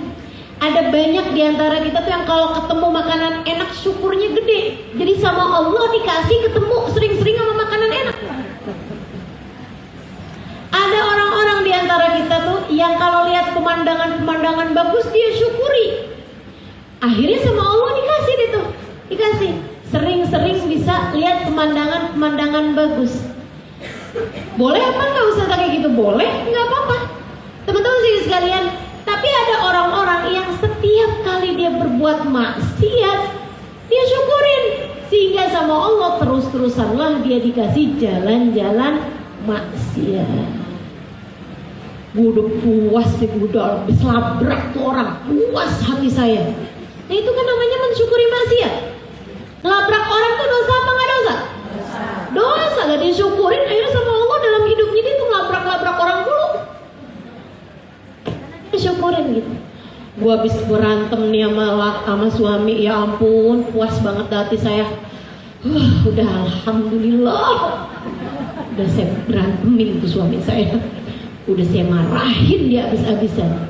Ada banyak di antara kita tuh yang kalau ketemu makanan enak syukurnya gede. Jadi sama Allah dikasih ketemu sering-sering sama makanan enak. Ada orang-orang di antara kita tuh yang kalau lihat pemandangan-pemandangan bagus dia syukuri. Akhirnya sama Allah dikasih itu, dikasih. Sering-sering bisa lihat pemandangan-pemandangan bagus. Boleh apa nggak usah kayak gitu? Boleh, nggak apa-apa. Teman-teman sekalian, tapi ada orang-orang yang setiap kali dia berbuat maksiat, dia syukurin. Sehingga sama Allah terus-terusanlah dia dikasih jalan-jalan maksiat. Gue udah puas nih, gue udah habis labrak tuh orang, puas hati saya. Nah itu kan namanya mensyukuri maksiat. Labrak orang tuh dosa apa nggak dosa? Dosa, gak disyukurin. Akhirnya sama Allah dalam hidupnya dia tuh labrak-labrak orang dulu. Disyukurin gitu. Gue habis berantem nih sama suami, ya ampun, puas banget hati saya. Udah alhamdulillah. Udah saya berantemin tuh suami saya. Udah saya marahin dia habis-habisan.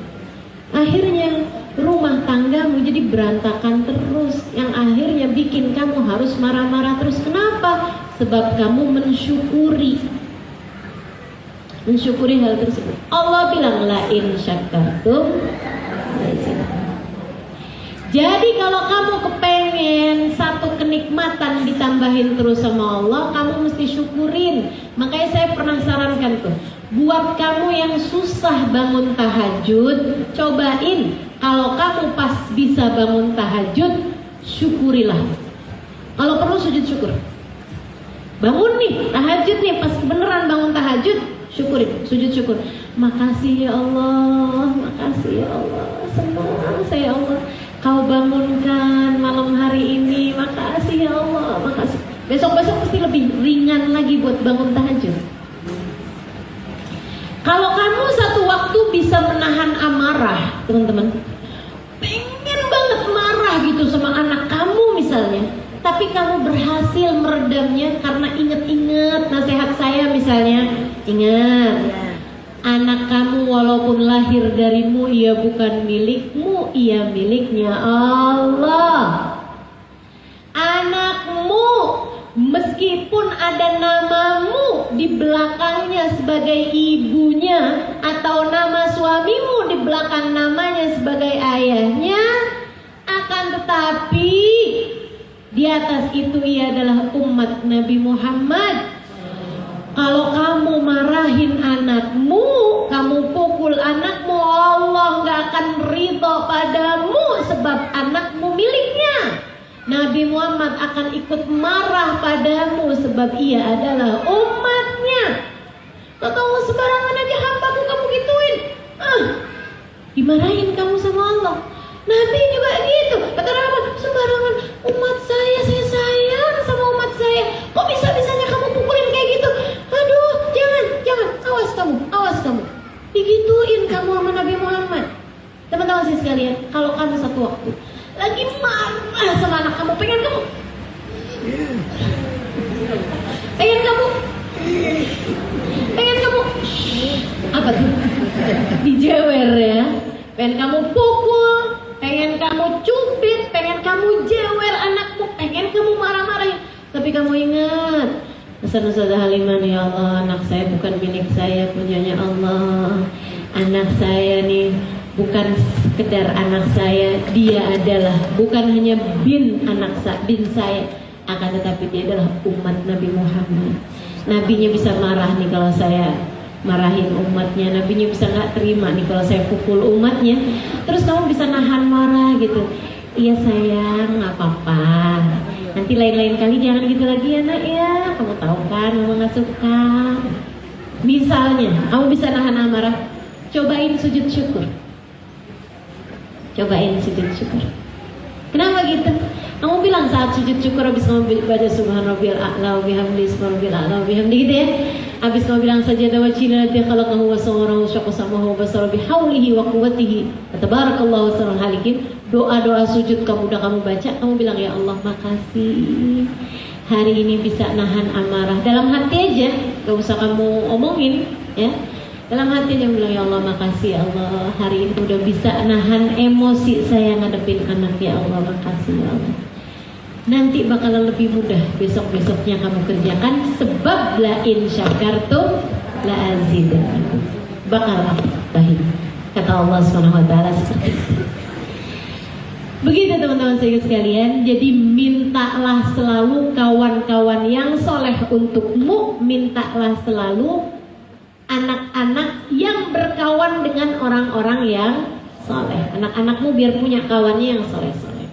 Akhirnya rumah tanggamu jadi berantakan terus, yang akhirnya bikin kamu harus marah-marah terus. Kenapa? Sebab kamu mensyukuri hal tersebut. Allah bilang la in syakartum. Jadi kalau kamu kepengen satu kenikmatan ditambahin terus sama Allah, kamu mesti syukurin. Makanya saya pernah sarankan tuh, buat kamu yang susah bangun tahajud, cobain kalau kamu pas bisa bangun tahajud, syukurilah. Kalau perlu sujud syukur. Bangun nih, tahajud nih, pas beneran bangun tahajud, syukurin, sujud syukur. Makasih ya Allah, makasih ya Allah, senang saya Allah. Kau bangunkan malam hari ini, makasih ya Allah, makasih. Besok-besok pasti lebih ringan lagi buat bangun tahajud. Kalau kamu satu waktu bisa menahan amarah, teman-teman, pengen banget marah gitu sama anak kamu misalnya, tapi kamu berhasil meredamnya karena inget-inget nasihat saya misalnya. Ingat, anak kamu walaupun lahir darimu, ia bukan milikmu, ia miliknya Allah. Anakmu meskipun ada namamu di belakangnya sebagai ibunya, atau nama suamimu di belakang namanya sebagai ayahnya, akan tetapi di atas itu ia adalah umat Nabi Muhammad. Kalau kamu marahin anakmu, kamu pukul anakmu, Allah gak akan ridho padamu sebab anakmu miliknya. Nabi Muhammad akan ikut marah padamu sebab ia adalah umatnya. Kata Allah, sembarangan aja hambaku kamu gituin. Dimarahin kamu sama Allah. Nabi juga gitu. Kata Rasul, sembarangan umat saya sayang sama umat saya. Kok bisa-bisanya kamu pukulin kayak gitu? Aduh, jangan, awas kamu. Digituin kamu sama Nabi Muhammad. Teman-teman sekalian, kalau kamu satu waktu lagi marah sama anak kamu, pengen kamu apa tuh? Dijewer ya. Pengen kamu pukul, pengen kamu cubit, pengen kamu jewer anakmu, pengen kamu marah-marahin. Tapi kamu ingat pesan Ustazah Halimah, ya Allah, anak saya bukan milik saya, punyanya Allah. Anak saya nih bukan sekedar anak saya, dia adalah bukan hanya bin saya, akan tetapi dia adalah umat Nabi Muhammad. Nabinya bisa marah nih kalau saya marahin umatnya, nabinya bisa nggak terima nih kalau saya pukul umatnya. Terus kamu bisa nahan marah gitu. Iya sayang, nggak apa-apa. Nanti lain-lain kali jangan gitu lagi ya nak ya. Kamu tahu kan mama nggak suka. Misalnya, kamu bisa nahan amarah, cobain sujud syukur. Cobain sujud syukur. Kenapa gitu? Kamu bilang saat sujud syukur habis kamu baca subhanarabbiyal a'la wa bihamdihi subhanarabbiyal a'la wa bihamdihi gitu ya. Habis kamu bilang sajada wajhina alladzi khalaqahu wa sawwarahu wa syaqqa samahu wa basara bihaulihi wa quwwatihi. Tabarakallahu ahsanul khaliqin. Doa-doa sujud kamu udah kamu baca, kamu bilang ya Allah makasih. Hari ini bisa nahan amarah. Dalam hati aja, gak usah kamu omongin ya. Dalam hati aja bilang ya Allah makasih ya Allah. Hari ini udah bisa nahan emosi saya ngadepin anak ya Allah makasih ya Allah. Nanti bakalan lebih mudah besok-besoknya kamu kerjakan. Sebab la in syakartum la azidannakum. Bakal baik. Kata Allah Subhanahu wa taala seperti itu. Begitu teman-teman sekalian. Jadi mintalah selalu kawan-kawan yang soleh untukmu. Mintalah selalu anak-anak yang berkawan dengan orang-orang yang soleh. Anak-anakmu biar punya kawannya yang soleh-soleh.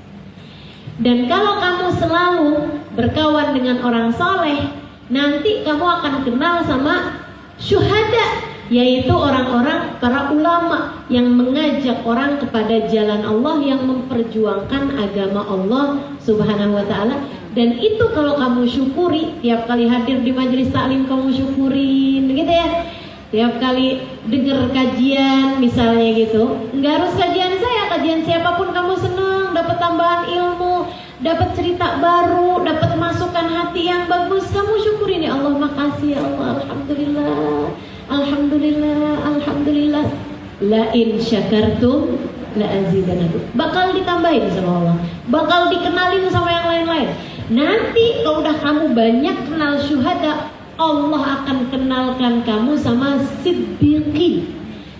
Dan kalau kamu selalu berkawan dengan orang soleh, nanti kamu akan kenal sama syuhada, yaitu orang-orang para ulama yang mengajak orang kepada jalan Allah, yang memperjuangkan agama Allah Subhanahu wa taala. Dan itu kalau kamu syukuri, tiap kali hadir di majelis taklim kamu syukurin, gitu ya. Tiap kali dengar kajian misalnya gitu, nggak harus kajian saya, kajian siapapun kamu seneng, dapat tambahan ilmu, dapat cerita baru, dapat masukan hati yang bagus, kamu syukurin ya Allah makasih ya Allah, alhamdulillah, alhamdulillah, alhamdulillah. La in syakartum la azidannakum. Bakal ditambahin sama Allah, bakal dikenalin sama yang lain-lain. Nanti kalau udah kamu banyak kenal syuhada, Allah akan kenalkan kamu sama siddiqin.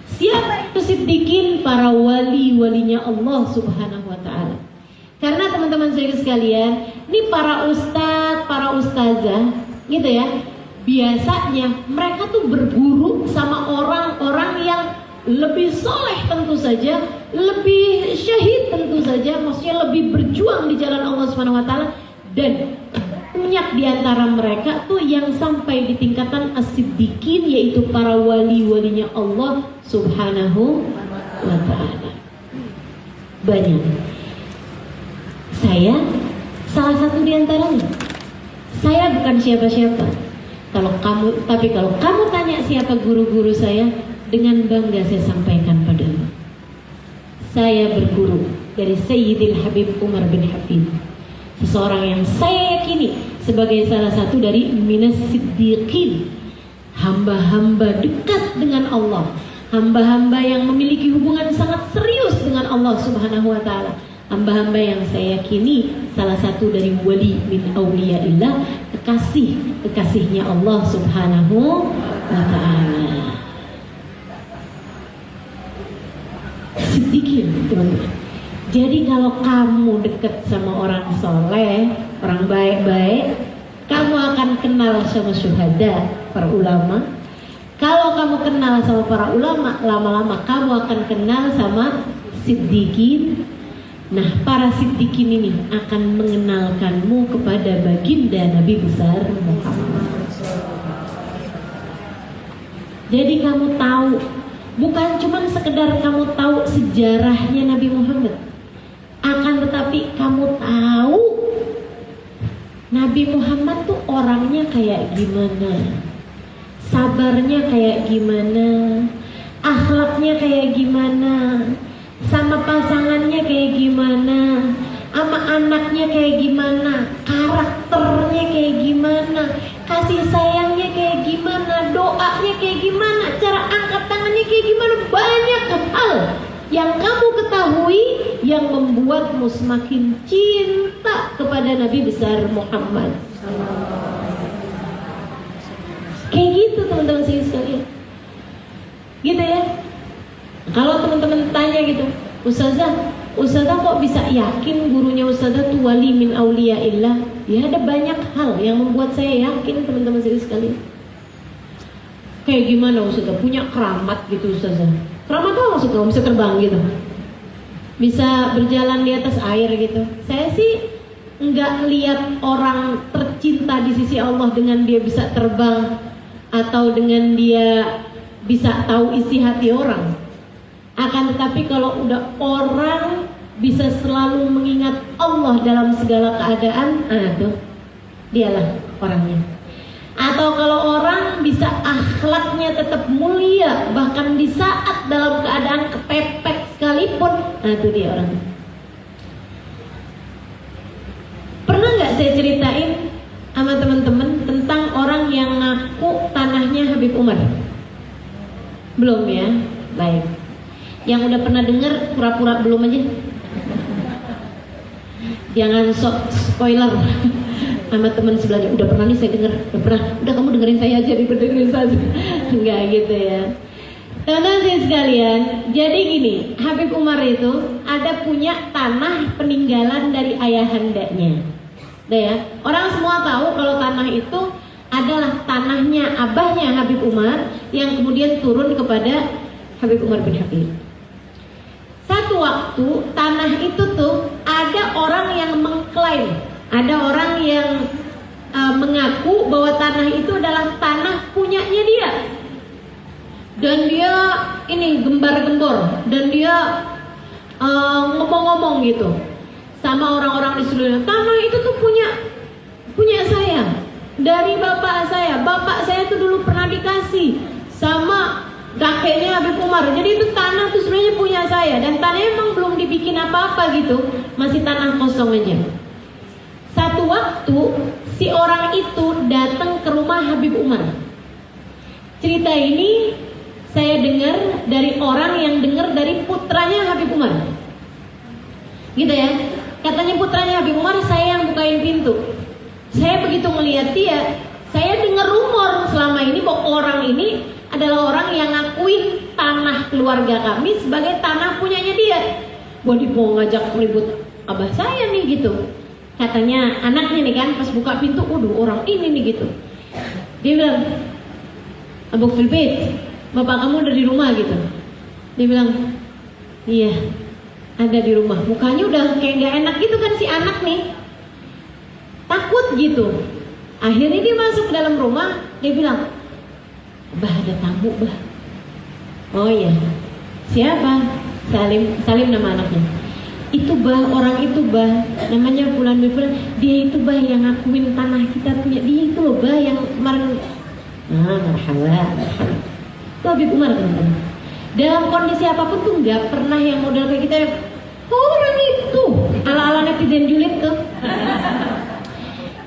Siapa itu siddiqin? Para wali-walinya Allah Subhanahu wa taala. Karena teman-teman sekalian, ini para ustadz, para ustazah gitu ya. Biasanya mereka tuh berguru sama orang-orang yang lebih soleh tentu saja, lebih syahid tentu saja, maksudnya lebih berjuang di jalan Allah Subhanahu wa taala. Dan banyak di antara mereka tuh yang sampai di tingkatan as-siddiqin, yaitu para wali-walinya Allah Subhanahu wa taala. Banyak. Saya salah satu di antaranya. Saya bukan siapa-siapa. Tapi kalau kamu tanya siapa guru-guru saya, dengan bangga saya sampaikan padamu. Saya berguru dari Sayyidil Habib Umar bin Hafid. Seseorang yang saya yakini sebagai salah satu dari minas siddiqin, hamba-hamba dekat dengan Allah, hamba-hamba yang memiliki hubungan sangat serius dengan Allah Subhanahu wa taala, hamba-hamba yang saya yakini salah satu dari wali min auliyaillah, kekasihnya Allah Subhanahu wa taala. Siddiqin, teman-teman. Jadi kalau kamu dekat sama orang soleh, orang baik-baik, kamu akan kenal sama syuhada, para ulama. Kalau kamu kenal sama para ulama, lama-lama kamu akan kenal sama siddiqin. Nah, para siddiqin ini akan mengenalkanmu kepada baginda Nabi besar Muhammad. Jadi kamu tahu, bukan cuma sekedar kamu tahu sejarahnya Nabi Muhammad, akan tetapi kamu tahu Nabi Muhammad tuh orangnya kayak gimana, sabarnya kayak gimana, akhlaknya kayak gimana, sama pasangannya kayak gimana, sama anaknya kayak gimana, karakternya kayak gimana, kasih sayangnya kayak gimana, doanya kayak gimana, cara angkat tangannya kayak gimana. Banyak hal yang kamu ketahui yang membuatmu semakin cinta kepada Nabi besar Muhammad. Kayak gitu teman-teman sekalian. Gitu ya. Kalau teman-teman tanya gitu, Ustazah kok bisa yakin gurunya Ustazah tuh wali min auliyaillah? Ya ada banyak hal yang membuat saya yakin teman-teman sekalian. Kayak gimana Ustazah? Punya keramat gitu Ustazah. Keramat apa maksudnya? Bisa terbang gitu? bisa berjalan di atas air gitu. Saya sih nggak lihat orang tercinta di sisi Allah dengan dia bisa terbang atau dengan dia bisa tahu isi hati orang. Akan tetapi kalau udah orang bisa selalu mengingat Allah dalam segala keadaan, tuh dialah orangnya. Atau kalau orang bisa akhlaknya tetap mulia bahkan di saat dalam keadaan kepepet sekalipun, itu dia orangnya. Pernah nggak saya ceritain sama teman-teman tentang orang yang ngaku tanahnya Habib Umar? Belum ya? Baik. Yang udah pernah dengar pura-pura belum aja. Jangan sok spoiler sama teman sebelahnya. Udah pernah nih saya dengar, udah pernah. Udah kamu dengerin saya aja, dengerin saya. Enggak gitu ya. Teman-teman saya sekalian, jadi gini, Habib Umar itu ada punya tanah peninggalan dari ayahandanya. Udah ya, orang semua tahu kalau tanah itu adalah tanahnya abahnya Habib Umar yang kemudian turun kepada Habib Umar bin Habib. Satu waktu tanah itu tuh ada orang yang mengklaim, ada orang yang mengaku bahwa tanah itu adalah tanah punyanya dia. Dan dia ini gembar-gembor dan dia ngomong-ngomong gitu sama orang-orang di seluruh tanah itu tuh punya saya, dari bapak saya tuh dulu pernah dikasih sama kakeknya Habib Umar. Jadi itu tanah tuh sebenarnya punya saya dan tanahnya emang belum dibikin apa-apa gitu, masih tanah kosong aja. Satu waktu si orang itu datang ke rumah Habib Umar. Cerita ini saya dengar dari orang yang dengar dari putranya Habib Umar. Gitu ya. Katanya putranya Habib Umar, saya yang bukain pintu. Saya begitu melihat dia, saya dengar rumor selama ini bahwa orang ini adalah orang yang ngakuin tanah keluarga kami sebagai tanah punyanya dia. Wah, dia mau ngajak ribut abah saya nih gitu. Katanya anaknya nih kan pas buka pintu, waduh orang ini nih gitu. Dia bilang, Abu Filbait, bapak kamu udah di rumah gitu. Dia bilang, iya ada di rumah. Mukanya udah kayak gak enak gitu kan si anak nih, takut gitu. Akhirnya dia masuk ke dalam rumah. Dia bilang, bah ada tamu bah. Oh iya, siapa? Salim nama anaknya. Itu bah, orang itu bah, namanya Fulan bin Fulan. Dia itu bah yang ngakuin tanah kita punya. Dia itu loh bah yang kemarin. Marhaba. Itu Habib Umar teman-teman. Dalam kondisi apapun tuh nggak pernah yang model kayak kita. Orang itu ala-ala netizen julid tuh.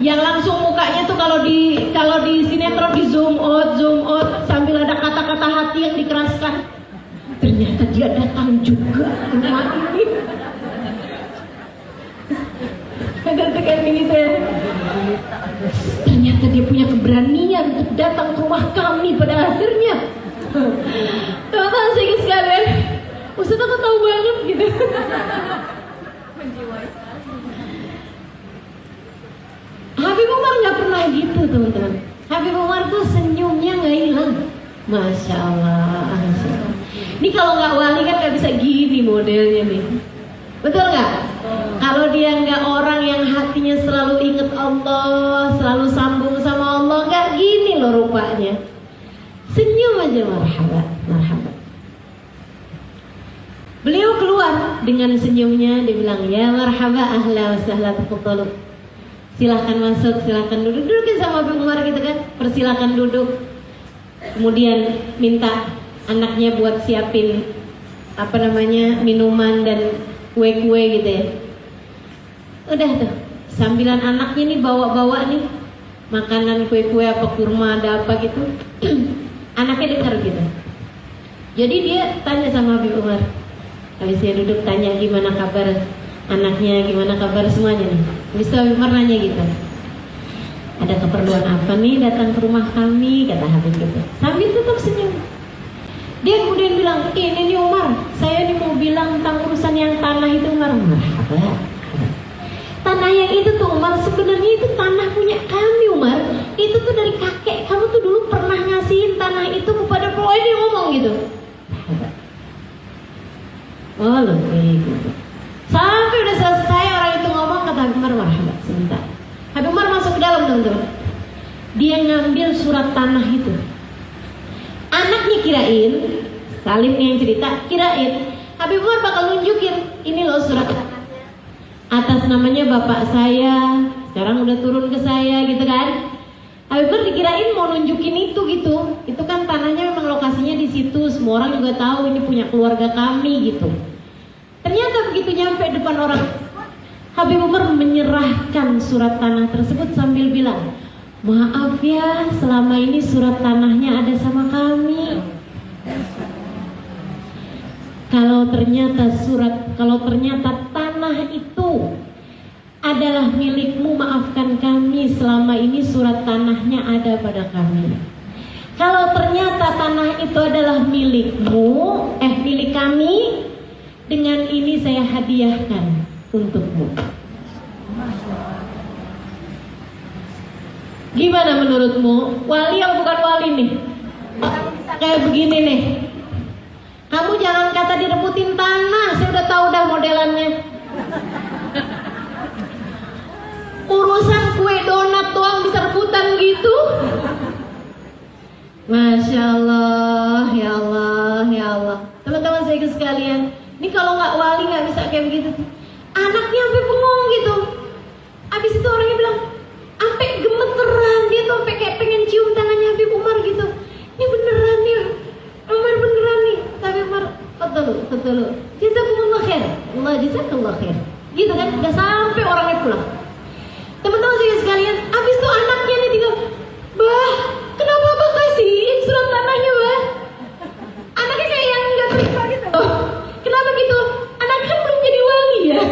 Yang langsung mukanya tuh kalau di sinetron di zoom out sambil ada kata-kata hati yang dikeraskan. Ternyata dia datang juga ke rumah ini. Ada tekan ini tuh. Ternyata dia punya keberanian untuk datang ke rumah kami pada akhirnya. Teman-teman saya sekalian, Ustaz aku tahu banget gitu. Habib Umar nggak pernah gitu teman-teman. Habib Umar tuh senyumnya nggak hilang. Masya Allah. Ini kalau nggak wali kan nggak bisa gini modelnya nih. Betul nggak? Kalau dia nggak orang yang hatinya selalu inget Allah, selalu sambung sama Allah, nggak gini loh rupanya. Senyum aja, marhaba, marhaba. Beliau keluar dengan senyumnya, dia bilang, ya marhaba, ahla wa sahla, tafadhalu. Silahkan masuk, silahkan duduk. Dudukin sama Habib Umar gitu kan, persilahkan duduk. Kemudian minta anaknya buat siapin minuman dan kue-kue gitu ya. Udah tuh, sambilan anaknya nih bawa-bawa nih makanan kue-kue apa kurma ada apa gitu. Anaknya dengar gitu. Jadi dia tanya sama Habib Umar. Habis dia duduk tanya gimana kabar anaknya, gimana kabar semuanya nih. Habis itu Habib Umar nanya gitu. Ada keperluan apa nih datang ke rumah kami, kata Habib gitu. Sambil tetap senyum. Dia kemudian bilang, ini nih Umar, saya nih mau bilang tentang urusan yang tanah itu Umar. Marhaba. Tanah yang itu tuh Umar, sebenarnya itu tanah punya kami Umar. Itu tuh dari kakek kamu tuh dulu pernah ngasihin tanah itu kepada Pro. Dia ngomong gitu. Oh loh, gitu. Sampai udah selesai orang itu ngomong, kata Habib Umar, marhaban, sebentar. Habib Umar masuk ke dalam, teman-teman. Dia ngambil surat tanah itu. Anaknya kirain, Salim yang cerita, kirain Habib Umar bakal nunjukin, ini loh surat tanahnya, atas namanya bapak saya, sekarang udah turun ke saya, gitu kan. Habib Umar dikirain mau nunjukin itu gitu. Itu kan tanahnya memang lokasinya di situ, semua orang juga tahu ini punya keluarga kami gitu. Ternyata begitu nyampe depan orang, Habib Umar menyerahkan surat tanah tersebut sambil bilang, maaf ya, selama ini surat tanahnya ada sama kami. Kalau ternyata tanah itu adalah milikmu, maafkan kami, selama ini surat tanahnya ada pada kami. Kalau ternyata tanah itu adalah milikmu, milik kami, dengan ini saya hadiahkan untukmu. Gimana menurutmu? Wali atau bukan wali nih? Kayak begini nih. Kamu jangan kata direbutin tanah, saya udah tahu dah modelannya. Urusan kue donat doang bisa rebutan gitu. Masya Allah, ya Allah, ya Allah. Teman-teman saya sekalian, ini kalau nggak wali nggak bisa kayak begitu. Anaknya sampai bengong gitu. Abis itu orangnya bilang, sampai gemeteran, dia tuh sampai kayak pengen cium tangannya Habib Umar gitu. Ini beneran nih, Umar beneran nih. Tapi Umar, betul. Jazakumullah khair, Allah jazakallah khair. Gitu kan, udah sampai orangnya pulang. Teman-teman saya sekalian, abis itu anaknya nih tinggal, bah, kenapa Abah kasihin surat tanahnya, bah? Anaknya kayak yang nggak terima gitu. Oh, kenapa gitu? Anaknya kan belum jadi wali ya.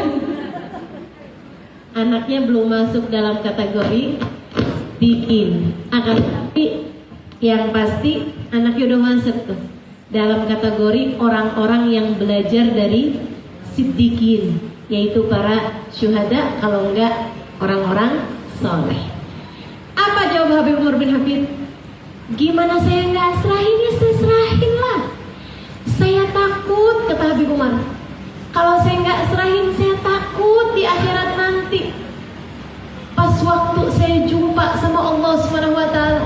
Anaknya belum masuk dalam kategori bikin. Akan tapi yang pasti anaknya udah masuk tuh dalam kategori orang-orang yang belajar dari siddiqin, yaitu para syuhada, kalau enggak orang-orang soleh. Apa jawab Habib Umar bin Habib? Gimana saya nggak serahin? Ya saya serahin lah. Saya takut, kata Habib Umar, kalau saya nggak serahin, saya takut di akhirat nanti pas waktu saya jumpa sama Allah Subhanahu wa taala.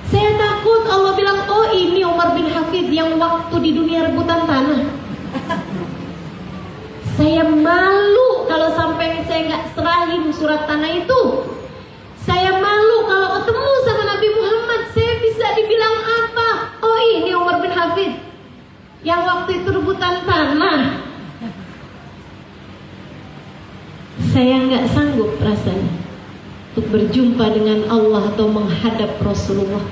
Saya takut Allah bilang, oh ini Umar bin Hafid yang waktu di dunia rebutan tanah. Saya malu kalau sampai saya nggak serahin surat tanah itu. Saya malu kalau ketemu sama Nabi Muhammad, saya bisa dibilang apa? Oh ini Umar bin Hafid yang waktu itu rebutan tanah. Saya nggak sanggup rasanya untuk berjumpa dengan Allah atau menghadap Rasulullah,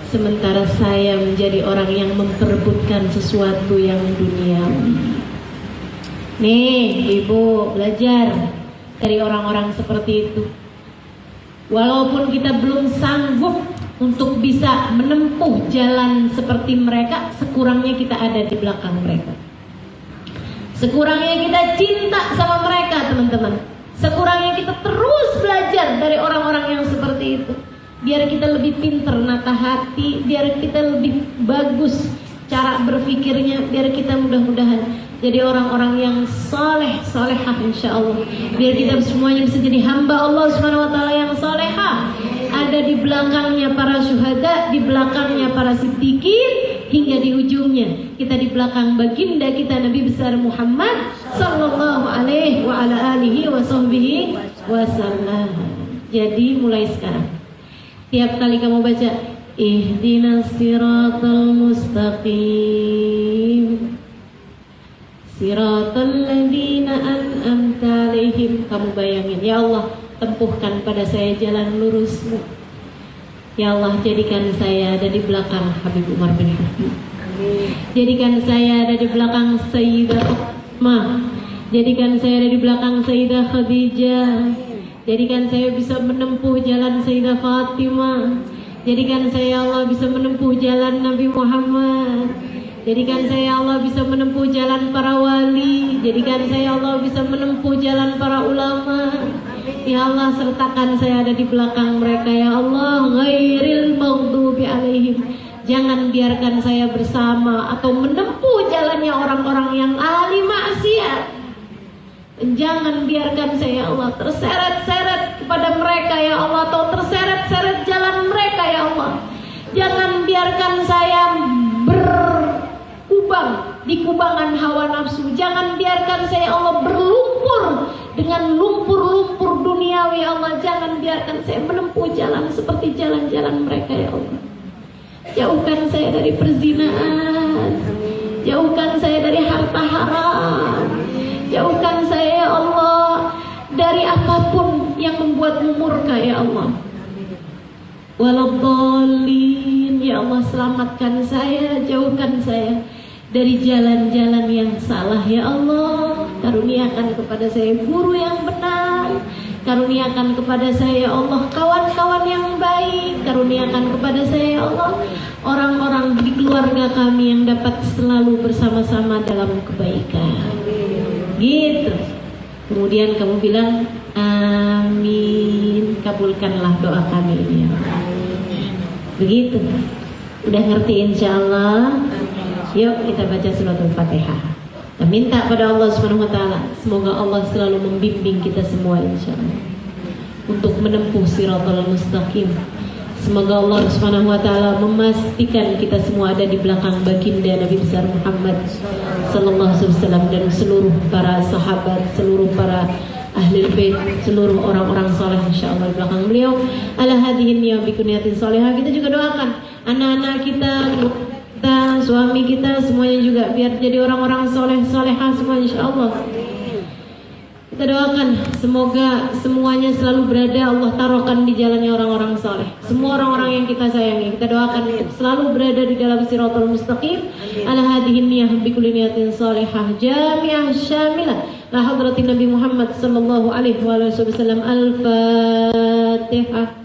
sementara saya menjadi orang yang memperebutkan sesuatu yang duniawi. Nih ibu, belajar dari orang-orang seperti itu. Walaupun kita belum sanggup untuk bisa menempuh jalan seperti mereka, sekurangnya kita ada di belakang mereka. Sekurangnya kita cinta sama mereka, teman-teman. Sekurangnya kita terus belajar dari orang-orang yang seperti itu. Biar kita lebih pintar nata hati, biar kita lebih bagus cara berpikirnya, biar kita mudah-mudahan jadi orang-orang yang saleh, salehah insyaallah. Biar kita semuanya bisa jadi hamba Allah Subhanahu wa taala yang salehah. Ada di belakangnya para syuhada, di belakangnya para siddiqin, hingga di ujungnya kita di belakang baginda kita Nabi besar Muhammad sallallahu alaihi wa ala alihi wa sahbihi wasallam. Jadi mulai sekarang, tiap kali kamu baca ihdinas siratal mustaqim siratal ladzina an'amta alaihim, kamu bayangin, ya Allah, tempuhkan pada saya jalan lurus-Mu. Ya Allah, jadikan saya ada di belakang Habib Umar bin Habib. Jadikan saya ada di belakang Sayyidah Fatimah. Jadikan saya ada di belakang Sayyidah Khadijah. Jadikan saya bisa menempuh jalan Sayyidah Fatimah. Jadikan saya Allah bisa menempuh jalan Nabi Muhammad. Jadikan saya Allah bisa menempuh jalan para wali. Jadikan saya Allah bisa menempuh jalan para ulama. Ya Allah, sertakan saya ada di belakang mereka, ya Allah, ghairil maghdubi alaihim. Jangan biarkan saya bersama atau menempuh jalannya orang-orang yang ahli maksiat. Jangan biarkan saya ya Allah terseret-seret kepada mereka ya Allah, atau terseret-seret jalan mereka ya Allah. Jangan biarkan saya berkubang di kubangan hawa nafsu. Jangan biarkan saya ya Allah berlumpur dengan lumpur-lumpur duniawi ya Allah. Jangan biarkan saya menempuh jalan seperti jalan-jalan mereka ya Allah. Jauhkan saya dari perzinahan, jauhkan saya dari harta haram, jauhkan saya ya Allah dari apapun yang membuatmu murka ya Allah. Waladhdallin, ya Allah selamatkan saya, jauhkan saya dari jalan-jalan yang salah ya Allah. Karuniakan kepada saya guru yang benar, karuniakan kepada saya ya Allah kawan-kawan yang baik, karuniakan kepada saya ya Allah orang-orang di keluarga kami yang dapat selalu bersama-sama dalam kebaikan. Gitu. Kemudian kamu bilang amin, kabulkanlah doa kami ini ya Allah. Begitu. Udah ngerti insyaallah. Yuk kita baca suratul Fatihah. Kita minta pada Allah Subhanahu wa taala, semoga Allah selalu membimbing kita semua insyaallah untuk menempuh siratal mustaqim. Semoga Allah Subhanahu wa taala memastikan kita semua ada di belakang baginda Nabi besar Muhammad sallallahu alaihi wasallam dan seluruh para sahabat, seluruh para ahli bait, seluruh orang-orang saleh insyaallah di belakang beliau. Ala hadihin ya bikuniyatin salihah. Kita juga doakan anak-anak kita, suami kita semuanya juga biar jadi orang-orang soleh solehah semua insyaallah. Kita doakan semoga semuanya selalu berada Allah taruhkan di jalannya orang-orang soleh. Semua orang-orang yang kita sayangi kita doakan selalu berada di dalam siratal mustaqim. Ala hadihin niyah bikulli niyatin salihah jami'ah syamilah la hadratin Nabi Muhammad sallallahu alaihi wasallam. Al-Fatihah.